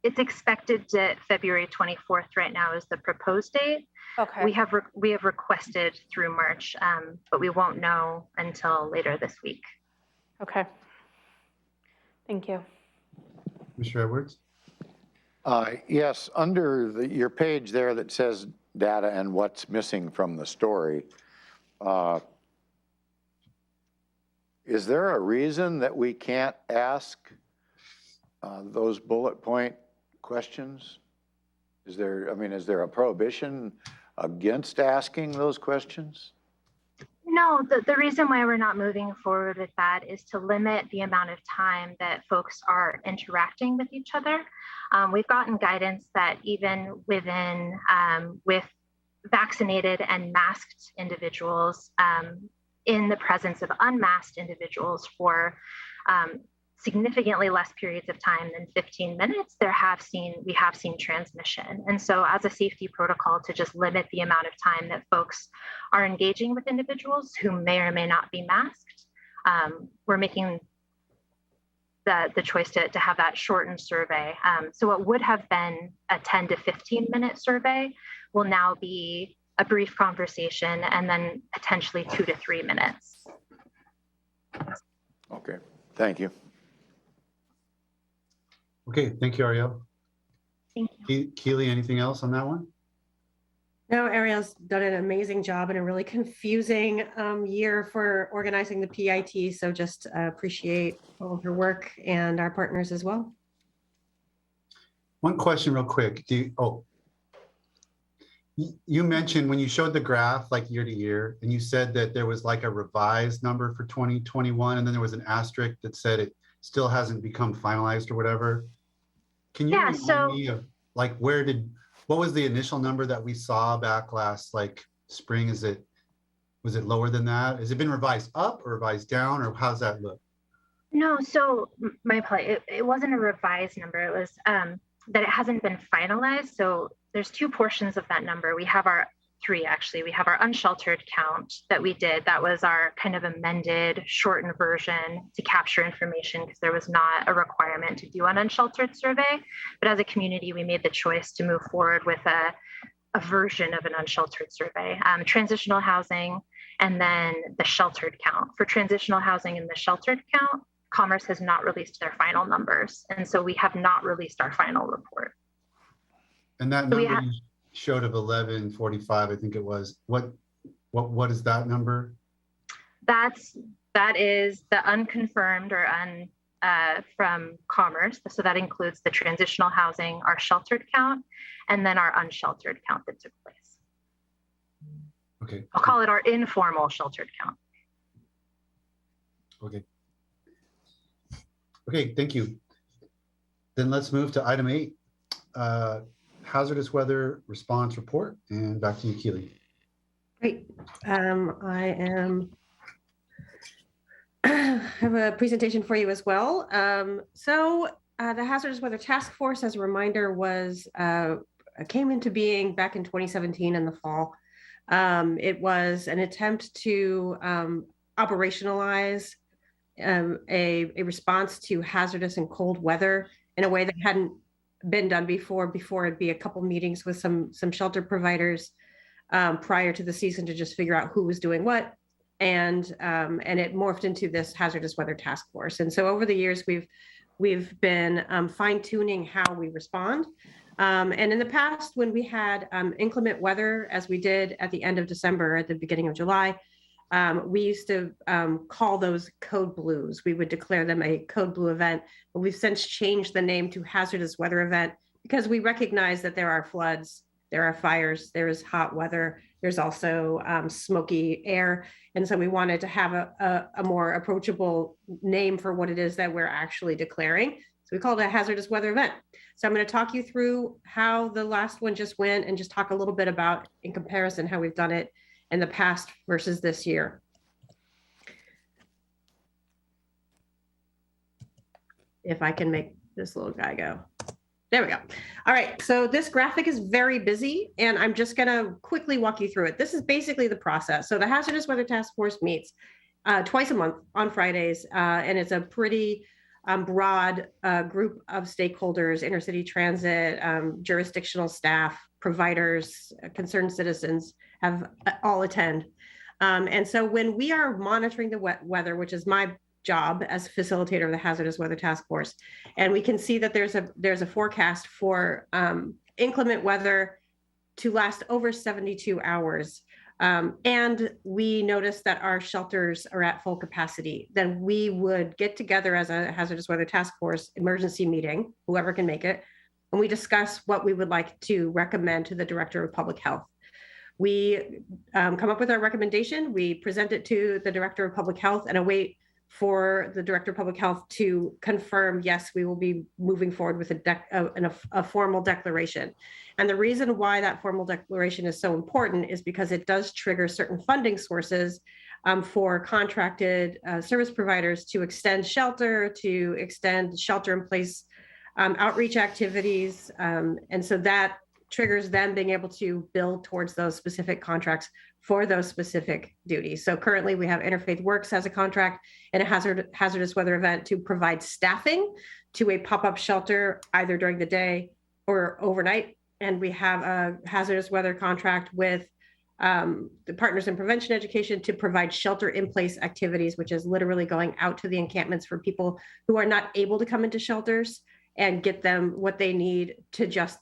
It's expected that February 24th right now is the proposed date. Okay. We have requested through March, but we won't know until later this week. Okay. Thank you. Mr. Edwards? Yes, under your page there that says data and what's missing from the story, is there a reason that we can't ask those bullet point questions? Is there a prohibition against asking those questions? No, the reason why we're not moving forward with that is to limit the amount of time that folks are interacting with each other. We've gotten guidance that even within with vaccinated and masked individuals, in the presence of unmasked individuals for significantly less periods of time than 15 minutes, we have seen transmission. And so as a safety protocol to just limit the amount of time that folks are engaging with individuals who may or may not be masked, we're making the choice to have that shortened survey. So what would have been a 10 to 15 minute survey will now be a brief conversation and then potentially 2 to 3 minutes. Okay, thank you. Okay, thank you, Ariel. Thank you. Keely, anything else on that one? No, Ariel's done an amazing job in a really confusing year for organizing the PIT. So just appreciate all of her work and our partners as well. One question real quick. You mentioned when you showed the graph like year to year, and you said that there was like a revised number for 2021, and then there was an asterisk that said it still hasn't become finalized or whatever. Can you remind me of like what was the initial number that we saw back last like spring? Was it lower than that? Has it been revised up or revised down, or how's that look? No, so my apologies, it wasn't a revised number. It was that it hasn't been finalized. So there's two portions of that number. We have three actually. We have our unsheltered count that we did. That was our kind of amended, shortened version to capture information because there was not a requirement to do an unsheltered survey. But as a community, we made the choice to move forward with a version of an unsheltered survey, transitional housing, and then the sheltered count. For transitional housing and the sheltered count, Commerce has not released their final numbers. And so we have not released our final report. And that number you showed of 1145, I think it was, what is that number? That is the unconfirmed or from Commerce. So that includes the transitional housing, our sheltered count, and then our unsheltered count that took place. Okay. I'll call it our informal sheltered count. Okay. Okay, thank you. Then let's move to item 8, hazardous weather response report, and back to you, Keely. Great. I have a presentation for you as well. The Hazardous Weather Task Force, as a reminder, came into being back in 2017 in the fall. It was an attempt to operationalize a response to hazardous and cold weather in a way that hadn't been done before it'd be a couple meetings with some shelter providers prior to the season to just figure out who was doing what, and it morphed into this hazardous weather task force. And so over the years we've been fine-tuning how we respond, and in the past when we had inclement weather, as we did at the end of December, at the beginning of July, we used to call those code blues. We would declare them a code blue event, but we've since changed the name to hazardous weather event because we recognize that there are floods, there are fires, there is hot weather, there's also smoky air. And so we wanted to have a more approachable name for what it is that we're actually declaring. So we called it a hazardous weather event. So I'm going to talk you through how the last one just went and just talk a little bit about, in comparison, how we've done it in the past versus this year. If I can make this little guy go. There we go. All right, so this graphic is very busy and I'm just gonna quickly walk you through it. This is basically the process. So the Hazardous Weather Task Force meets twice a month on Fridays, and it's a pretty broad group of stakeholders: intercity transit, jurisdictional staff, providers, concerned citizens have all attend. And so when we are monitoring the weather, which is my job as facilitator of the Hazardous Weather Task Force. And we can see that there's a forecast for inclement weather to last over 72 hours. And we noticed that our shelters are at full capacity. Then we would get together as a Hazardous Weather Task Force emergency meeting, whoever can make it, and we discuss what we would like to recommend to the Director of Public Health. We come up with our recommendation, we present it to the Director of Public Health and await for the Director of Public Health to confirm, yes, we will be moving forward with a formal declaration. And the reason why that formal declaration is so important is because it does trigger certain funding sources for contracted service providers to extend shelter, to extend shelter in place outreach activities. And so that triggers them being able to build towards those specific contracts for those specific duties. So currently we have Interfaith Works has a contract and a hazardous weather event to provide staffing to a pop-up shelter either during the day or overnight. And we have a hazardous weather contract with the Partners in Prevention Education to provide shelter in place activities, which is literally going out to the encampments for people who are not able to come into shelters and get them what they need to just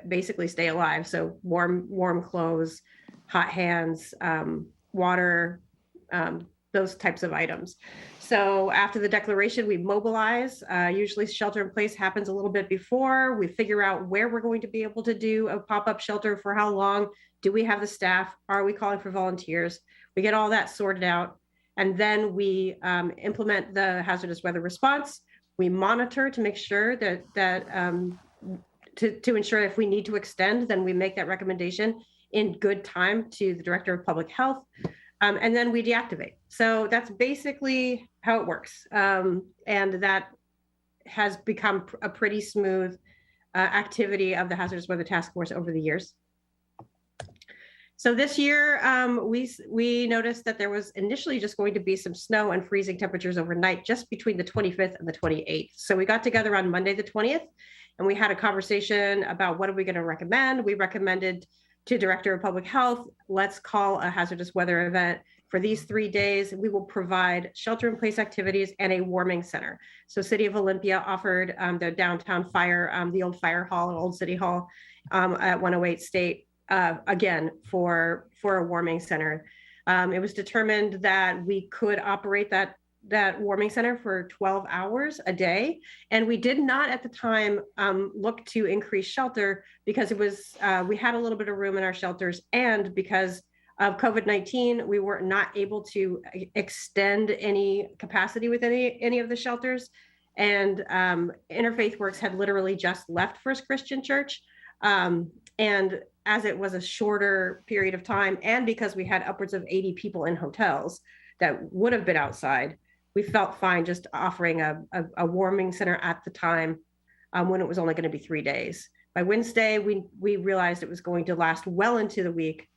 basically stay alive. So warm clothes, hot hands, water, those types of items. So after the declaration, we mobilize. Usually shelter in place happens a little bit before. We figure out where we're going to be able to do a pop-up shelter, for how long. Do we have the staff? Are we calling for volunteers? We get all that sorted out. And then we implement the hazardous weather response. We monitor to make sure that to ensure if we need to extend, then we make that recommendation in good time to the Director of Public Health, and then we deactivate. So that's basically how it works. And that has become a pretty smooth activity of the Hazardous Weather Task Force over the years. So this year, we noticed that there was initially just going to be some snow and freezing temperatures overnight, just between the 25th and the 28th. So we got together on Monday, the 20th, and we had a conversation about what are we going to recommend. We recommended to Director of Public Health, let's call a hazardous weather event for these 3 days. We will provide shelter in place activities and a warming center. So City of Olympia offered their downtown fire, the old fire hall, old City Hall at 108 State, again, for a warming center. It was determined that we could operate that warming center for 12 hours a day. And we did not at the time look to increase shelter because it was, we had a little bit of room in our shelters, and because of COVID-19, we were not able to extend any capacity with any of the shelters. And Interfaith Works had literally just left First Christian Church. And as it was a shorter period of time, and because we had upwards of 80 people in hotels that would have been outside, we felt fine just offering a warming center at the time when it was only going to be 3 days. By Wednesday, we realized it was going to last well into the week,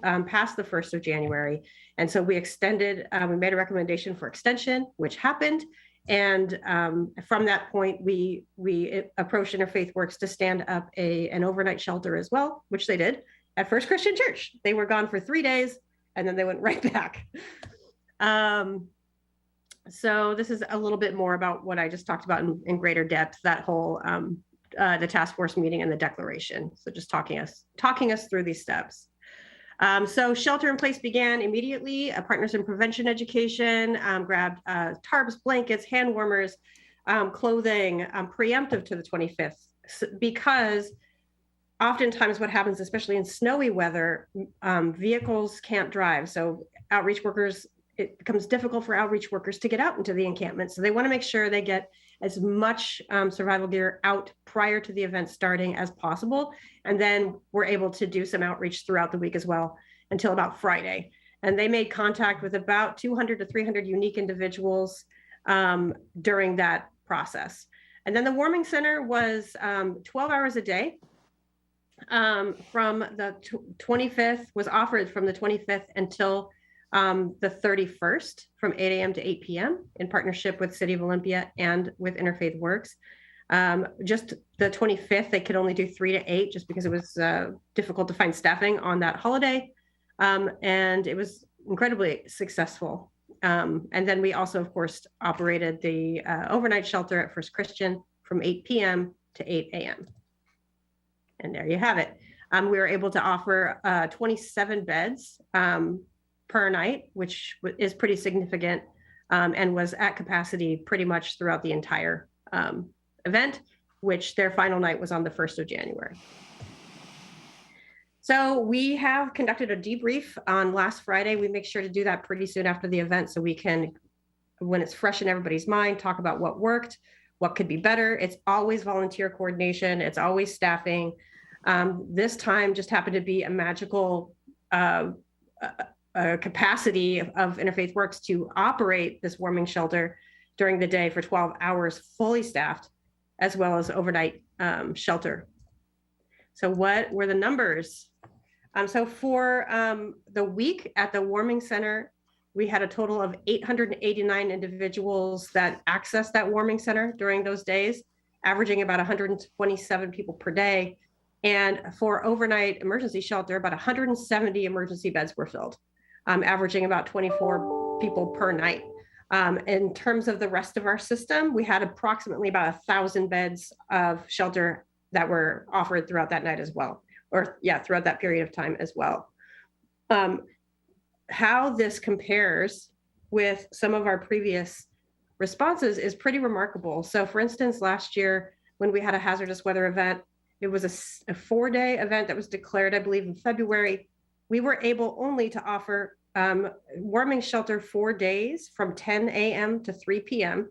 past the 1st of January. And so we extended, we made a recommendation for extension, which happened. And from that point, we approached Interfaith Works to stand up an overnight shelter as well, which they did at First Christian Church. They were gone for 3 days, and then they went right back. So this is a little bit more about what I just talked about in greater depth, that whole the task force meeting and the declaration. So just talking us through these steps. So shelter in place began immediately. Partners in Prevention Education grabbed tarps, blankets, hand warmers, clothing, preemptive to the 25th, because oftentimes what happens, especially in snowy weather, vehicles can't drive. So outreach workers, it becomes difficult for outreach workers to get out into the encampment. So they want to make sure they get as much survival gear out prior to the event starting as possible. And then we're able to do some outreach throughout the week as well until about Friday. And they made contact with about 200 to 300 unique individuals during that process. And then the warming center was 12 hours a day from the 25th, was offered from the 25th until the 31st from 8 a.m. to 8 p.m. in partnership with City of Olympia and with Interfaith Works. Just the 25th, they could only do 3 to 8 just because it was difficult to find staffing on that holiday. And it was incredibly successful. And then we also, of course, operated the overnight shelter at First Christian from 8 p.m. to 8 a.m. And there you have it. We were able to offer 27 beds per night, which is pretty significant, and was at capacity pretty much throughout the entire event, which their final night was on the 1st of January. So we have conducted a debrief on last Friday. We make sure to do that pretty soon after the event so we can, when it's fresh in everybody's mind, talk about what worked, what could be better. It's always volunteer coordination. It's always staffing. This time just happened to be a magical capacity of Interfaith Works to operate this warming shelter during the day for 12 hours, fully staffed, as well as overnight shelter. So what were the numbers? So for the week at the warming center, we had a total of 889 individuals that accessed that warming center during those days, averaging about 127 people per day. And for overnight emergency shelter, about 170 emergency beds were filled, averaging about 24 people per night. In terms of the rest of our system, we had approximately about 1,000 beds of shelter that were offered throughout that night as well, or throughout that period of time as well. How this compares with some of our previous responses is pretty remarkable. So for instance, last year when we had a hazardous weather event, it was a 4-day event that was declared, I believe, in February. We were able only to offer warming shelter 4 days from 10 a.m. to 3 p.m.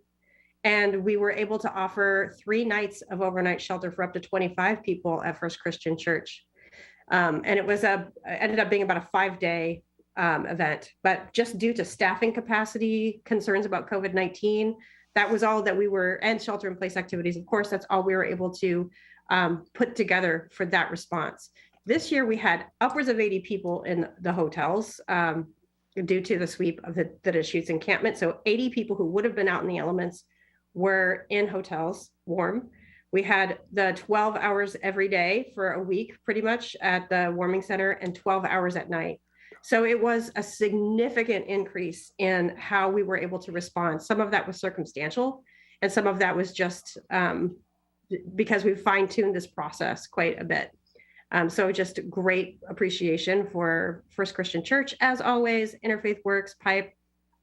And we were able to offer 3 nights of overnight shelter for up to 25 people at First Christian Church. And it was ended up being about a 5-day event, but just due to staffing capacity, concerns about COVID-19, that was all that we were, and shelter in place activities, of course, that's all we were able to put together for that response. This year we had upwards of 80 people in the hotels due to the sweep of the Deschutes encampment. So 80 people who would have been out in the elements were in hotels, warm. We had the 12 hours every day for a week, pretty much at the warming center, and 12 hours at night. So it was a significant increase in how we were able to respond. Some of that was circumstantial, and some of that was just because we fine-tuned this process quite a bit. So just great appreciation for First Christian Church. As always, Interfaith Works, PIPE,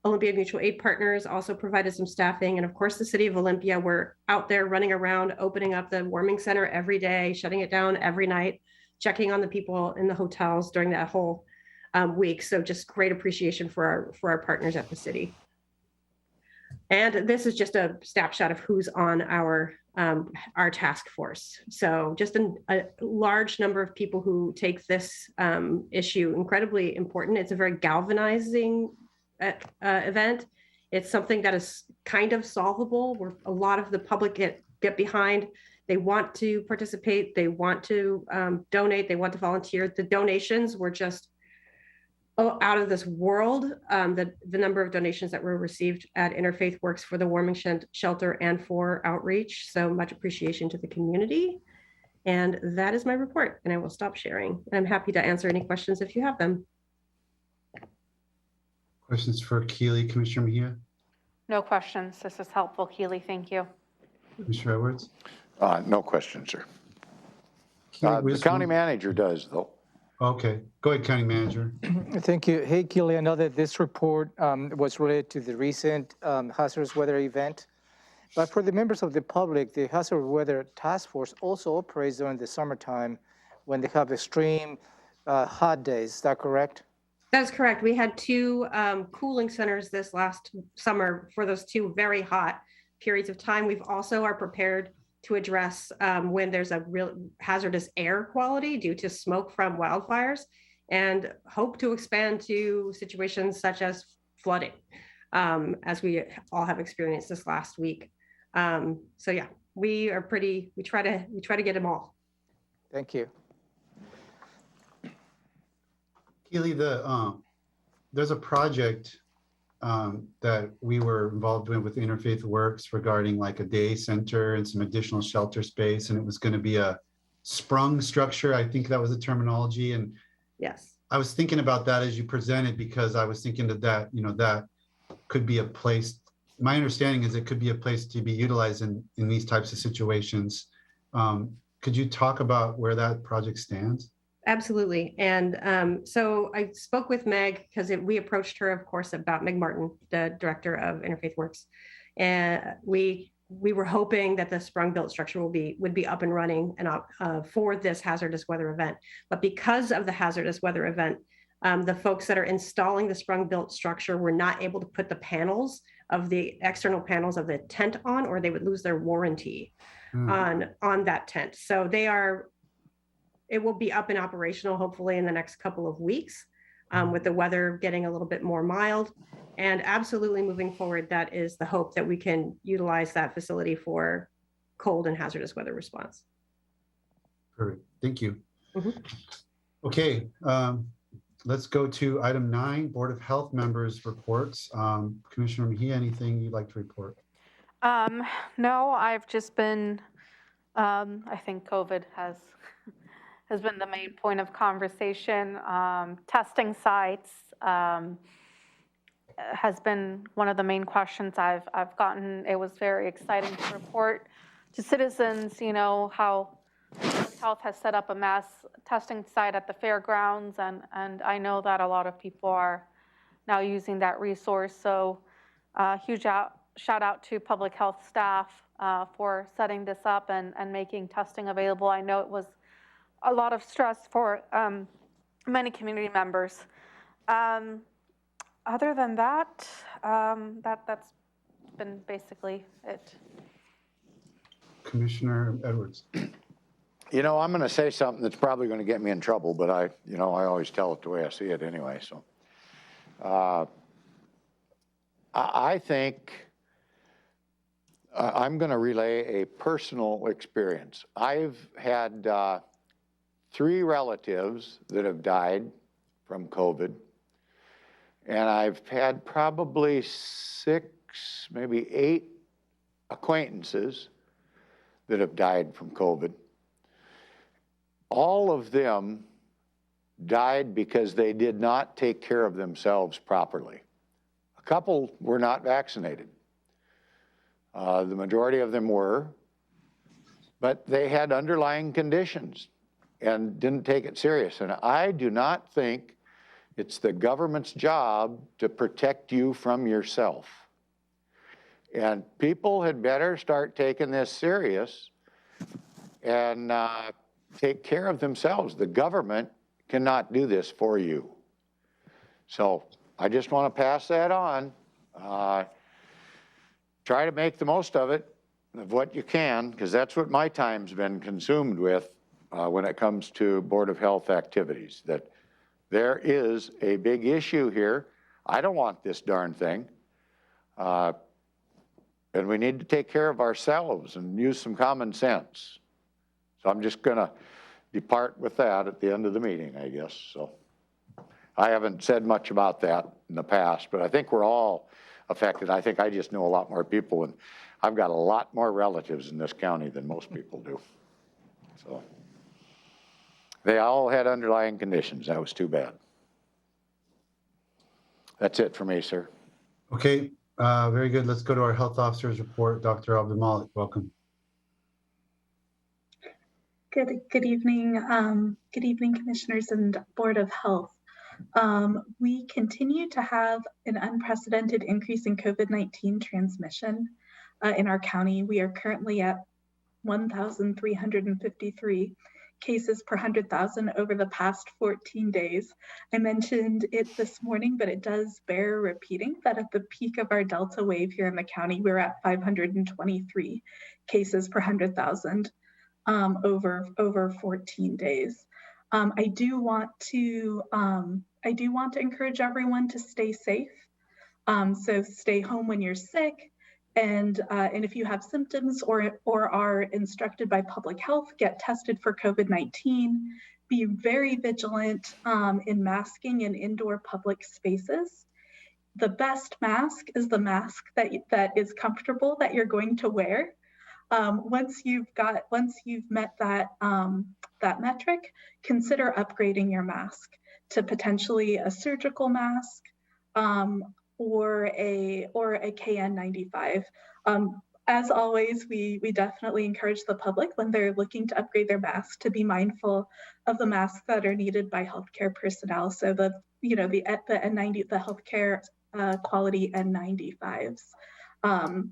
Olympia Mutual Aid Partners also provided some staffing. And of course, the city of Olympia were out there running around, opening up the warming center every day, shutting it down every night, checking on the people in the hotels during that whole week. So just great appreciation for our partners at the city. And this is just a snapshot of who's on our task force. So just a large number of people who take this issue incredibly important. It's a very galvanizing event. It's something that is kind of solvable, where a lot of the public get behind. They want to participate. They want to donate. They want to volunteer. The donations were just out of this world. The number of donations that were received at Interfaith Works for the warming shelter and for outreach. So much appreciation to the community. And that is my report, and I will stop sharing. And I'm happy to answer any questions if you have them. Questions for Keely, Commissioner Mejia, No questions. This is helpful, Keely. Thank you. Commissioner Edwards? No questions, sir. Keely The Wisdom? county manager does, though. Okay, go ahead, County Manager. Thank you. Hey, Keely, I know that this report was related to the recent hazardous weather event, but for the members of the public, the hazardous weather task force also operates during the summertime when they have extreme hot days. Is that correct? That's correct. We had 2 cooling centers this last summer for those 2 very hot periods of time. We've also are prepared to address when there's a real hazardous air quality due to smoke from wildfires, and hope to expand to situations such as flooding, as we all have experienced this last week. So yeah, we try to get them all. Thank you. Keely, there's a project that we were involved with Interfaith Works regarding like a day center and some additional shelter space, and it was going to be a sprung structure. I think that was the terminology. And yes, I was thinking about that as you presented, because I was thinking that could be a place, my understanding is it could be a place to be utilized in these types of situations. Could you talk about where that project stands? Absolutely. And so I spoke with Meg because we approached her, of course, about Meg Martin, the director of Interfaith Works. And we were hoping that the sprung built structure would be up and running and for this hazardous weather event. But because of the hazardous weather event, the folks that are installing the sprung built structure were not able to put the panels of the external panels of the tent on, or they would lose their warranty on that tent. So it will be up and operational hopefully in the next couple of weeks with the weather getting a little bit more mild. And absolutely moving forward, that is the hope that we can utilize that facility for cold and hazardous weather response. Perfect. Thank you. Okay, let's go to item 9, Board of Health members reports. Commissioner Mejia, anything you'd like to report? No, I've just been, I think COVID has been the main point of conversation. Testing sites has been one of the main questions I've gotten. It was very exciting to report to citizens, you know, how Health has set up a mass testing site at the fairgrounds, and I know that a lot of people are now using that resource. So huge shout out to public health staff for setting this up and making testing available. I know it was a lot of stress for many community members. Other than that, that's been basically it. Commissioner Edwards. You know, I'm going to say something that's probably going to get me in trouble, but I always tell it the way I see it anyway. So I think I'm going to relay a personal experience. I've had 3 relatives that have died from COVID, and I've had probably 6, maybe 8 acquaintances that have died from COVID. All of them died because they did not take care of themselves properly. A couple were not vaccinated. The majority of them were, but they had underlying conditions and didn't take it serious. And I do not think it's the government's job to protect you from yourself. And people had better start taking this serious and take care of themselves. The government cannot do this for you. So I just want to pass that on. Try to make the most of it, of what you can, because that's what my time's been consumed with when it comes to Board of Health activities, that there is a big issue here. I don't want this darn thing. And we need to take care of ourselves and use some common sense. So I'm just going to depart with that at the end of the meeting, I guess. So I haven't said much about that in the past, but I think we're all affected. I think I just know a lot more people, and I've got a lot more relatives in this county than most people do. So they all had underlying conditions. That was too bad. That's it for me, sir. Okay, very good. Let's go to our health officer's report. Dr. Abdulmalik, welcome. Good evening. Good evening, commissioners and Board of Health. We continue to have an unprecedented increase in COVID-19 transmission in our county. We are currently at 1,353 cases per 100,000 over the past 14 days. I mentioned it this morning, but it does bear repeating that at the peak of our Delta wave here in the county, we're at 523 cases per 100,000 over 14 days. I do want to encourage everyone to stay safe. So stay home when you're sick, and if you have symptoms or are instructed by public health, get tested for COVID-19. Be very vigilant in masking in indoor public spaces. The best mask is the mask that is comfortable that you're going to wear. Once you've met that metric, consider upgrading your mask to potentially a surgical mask or a KN95. As always, we definitely encourage the public when they're looking to upgrade their masks to be mindful of the masks that are needed by healthcare personnel. So the N90, the healthcare quality N95s. I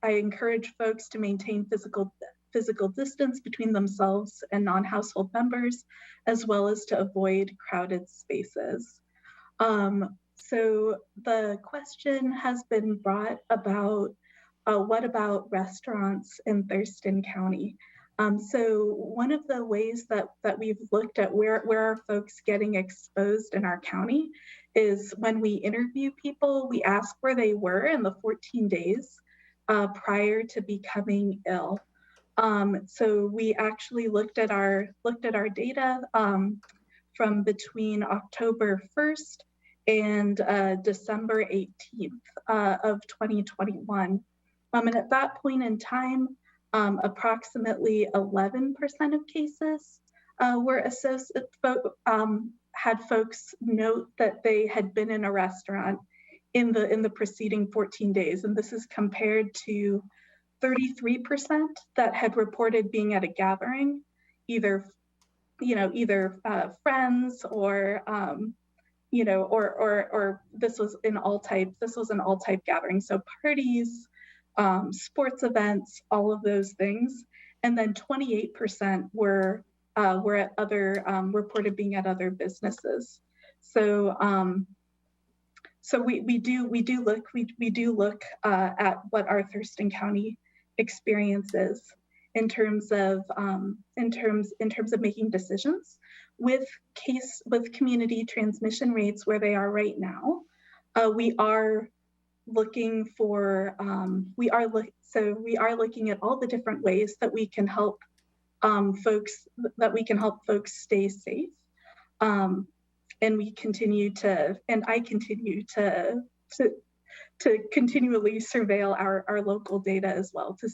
encourage folks to maintain physical distance between themselves and non-household members, as well as to avoid crowded spaces. So the question has been brought about, what about restaurants in Thurston County? So one of the ways that we've looked at where are folks getting exposed in our county is when we interview people, we ask where they were in the 14 days prior to becoming ill. So we actually looked at our data from between October 1st and December 18th of 2021. And at that point in time, approximately 11% of cases had folks note that they had been in a restaurant in the preceding 14 days. And this is compared to 33% that had reported being at a gathering, either friends or or this was an all type gathering. So parties, sports events, all of those things. And then 28% were at other, reported being at other businesses. So we do look at what our Thurston County experience is in terms of making decisions with community transmission rates where they are right now. We are looking for we are looking at all the different ways that we can help folks stay safe. And I continue to continually surveil our local data as well to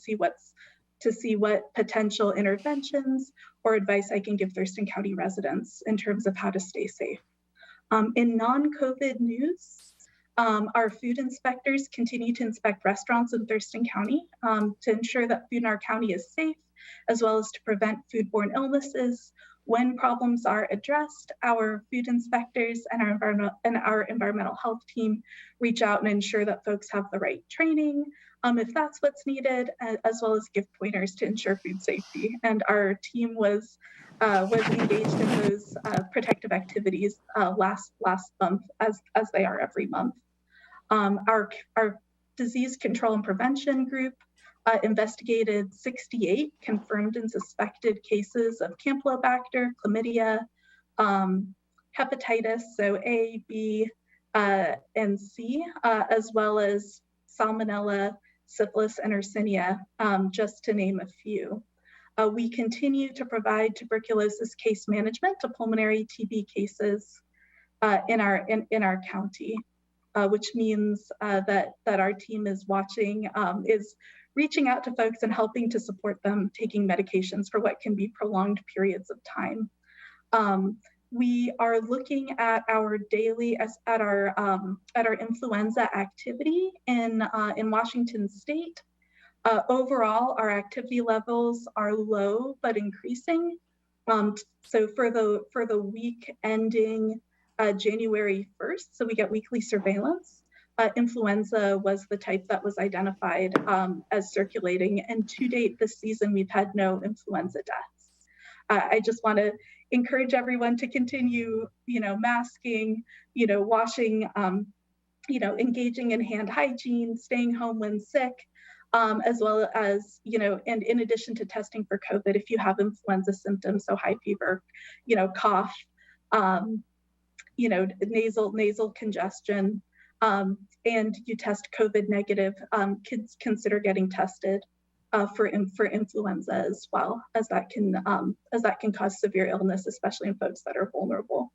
see what potential interventions or advice I can give Thurston County residents in terms of how to stay safe. In non-COVID news, our food inspectors continue to inspect restaurants in Thurston County to ensure that food in our county is safe, as well as to prevent foodborne illnesses. When problems are addressed, our food inspectors and our environmental health team reach out and ensure that folks have the right training, if that's what's needed, as well as give pointers to ensure food safety. And our team was engaged in those protective activities last month, as they are every month. Our disease control and prevention group investigated 68 confirmed and suspected cases of Campylobacter, chlamydia, hepatitis, so A, B, and C, as well as Salmonella, syphilis, and Yersinia, just to name a few. We continue to provide tuberculosis case management to pulmonary TB cases in our county, which means that our team is reaching out to folks and helping to support them taking medications for what can be prolonged periods of time. We are looking at our influenza activity in Washington State. Overall, our activity levels are low but increasing. So for the week ending January 1st, so we get weekly surveillance. Influenza was the type that was identified as circulating, and to date this season we've had no influenza deaths. I just want to encourage everyone to continue, masking, washing, engaging in hand hygiene, staying home when sick, as well as, and in addition to testing for COVID, if you have influenza symptoms, so high fever, cough, nasal congestion, and you test COVID negative, kids consider getting tested for influenza as well, as that can cause severe illness, especially in folks that are vulnerable.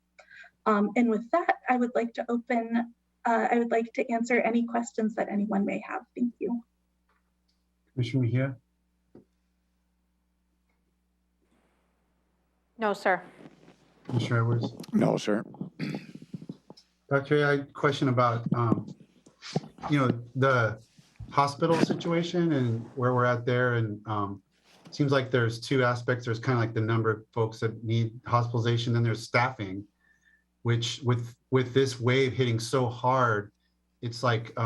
And with that, I would like to answer any questions that anyone may have. Thank you. Commissioner Mejia? No, sir. Commissioner Edwards? No, sir. Dr. A, I question about, the hospital situation and where we're at there. And seems like there's two aspects. There's kind of like the number of folks that need hospitalization, then there's staffing, which with this wave hitting so hard, it's like,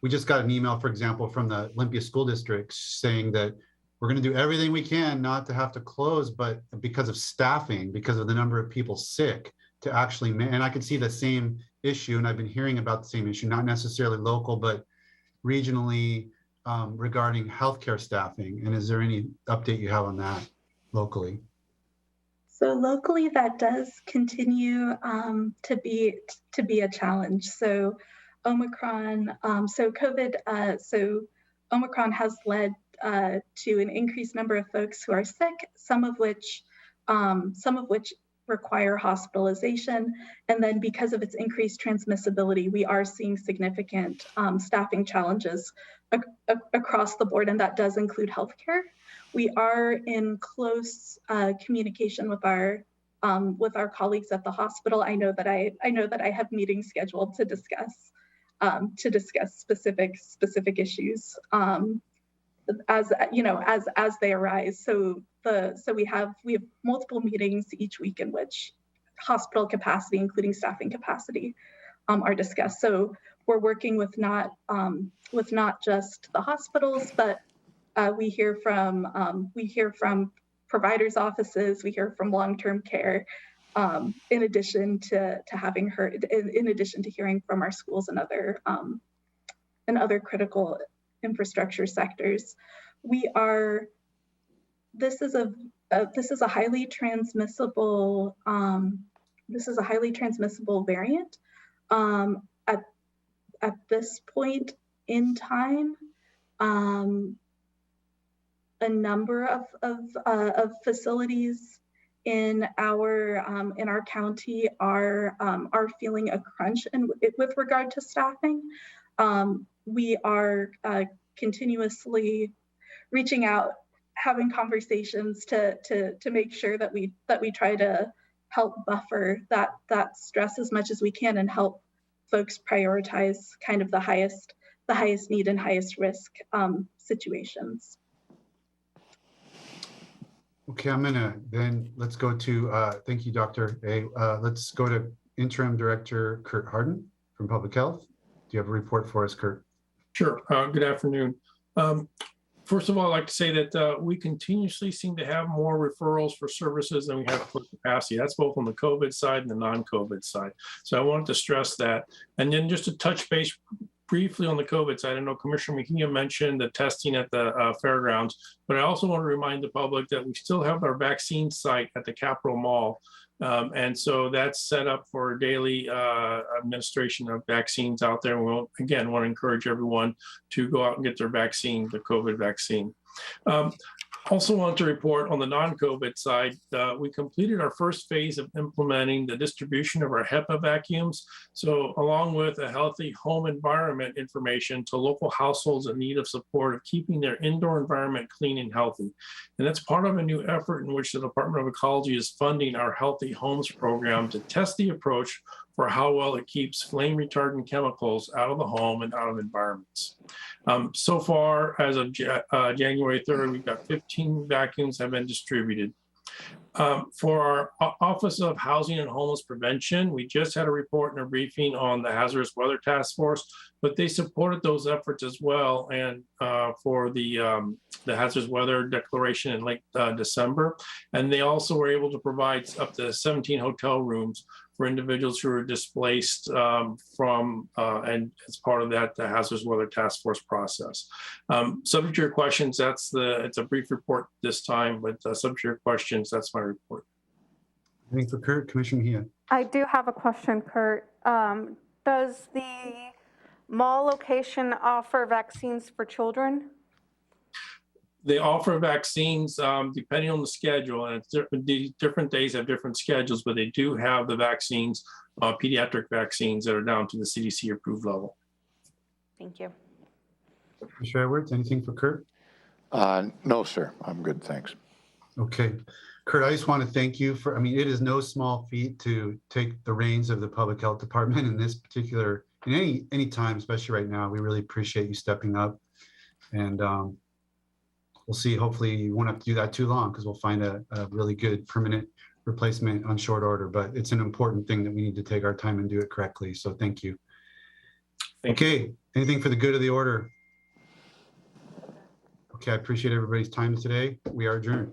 we just got an email, for example, from the Olympia School District saying that we're going to do everything we can not to have to close, but because of staffing, because of the number of people sick, to actually, and I can see the same issue, and I've been hearing about the same issue, not necessarily local, but regionally, regarding healthcare staffing. And is there any update you have on that locally? So locally, that does continue to be a challenge. So Omicron, Omicron has led to an increased number of folks who are sick, some of which require hospitalization. And then because of its increased transmissibility, we are seeing significant staffing challenges across the board, and that does include healthcare. We are in close communication with our colleagues at the hospital. I know that I have meetings scheduled to discuss specific issues as they arise. So we have multiple meetings each week in which hospital capacity, including staffing capacity, are discussed. So we're working with not just the hospitals, but we hear from providers' offices, we hear from long-term care, in addition to hearing from our schools and other critical infrastructure sectors. This is a highly transmissible variant. At this point in time, a number of facilities in our county are feeling a crunch with regard to staffing. We are continuously reaching out, having conversations to make sure that we try to help buffer that stress as much as we can and help folks prioritize kind of the highest need and highest risk situations. Okay, let's go to, thank you, Dr. A. Let's go to Interim Director Kurt Harden from Public Health. Do you have a report for us, Kurt? Sure. Good afternoon. First of all, I'd like to say that we continuously seem to have more referrals for services than we have for capacity. That's both on the COVID side and the non-COVID side. So I wanted to stress that. And then just to touch base briefly on the COVID side, I know Commissioner Mejia mentioned the testing at the fairgrounds, but I also want to remind the public that we still have our vaccine site at the Capitol Mall. And so that's set up for daily administration of vaccines out there. And we'll, again, want to encourage everyone to go out and get their vaccine, the COVID vaccine. Also want to report on the non-COVID side, we completed our first phase of implementing the distribution of our HEPA vacuums. So along with a healthy home environment information to local households in need of support of keeping their indoor environment clean and healthy. And that's part of a new effort in which the Department of Ecology is funding our Healthy Homes program to test the approach for how well it keeps flame retardant chemicals out of the home and out of environments. So far, as of January 3rd, we've got 15 vacuums have been distributed. For our Office of Housing and Homeless Prevention, we just had a report and a briefing on the Hazardous Weather Task Force, but they supported those efforts as well. And for the Hazardous Weather Declaration in late December, and they also were able to provide up to 17 hotel rooms for individuals who are displaced and as part of that, the Hazardous Weather Task Force process. Subject to your questions, it's a brief report this time, but subject to your questions, that's my report. Anything for Kurt? Commissioner Mejia. I do have a question, Kurt. Does the mall location offer vaccines for children? They offer vaccines depending on the schedule, and different days have different schedules, but they do have the vaccines, pediatric vaccines that are down to the CDC approved level. Thank you. Commissioner Edwards, anything for Kurt? No, sir. I'm good, thanks. Okay. Kurt, I just want to thank you for, I mean, it is no small feat to take the reins of the Public Health Department in this particular, in any time, especially right now. We really appreciate you stepping up. And we'll see, hopefully you won't have to do that too long because we'll find a really good permanent replacement on short order, but it's an important thing that we need to take our time and do it correctly. So thank you. Okay, anything for the good of the order? Okay, I appreciate everybody's time today. We are adjourned.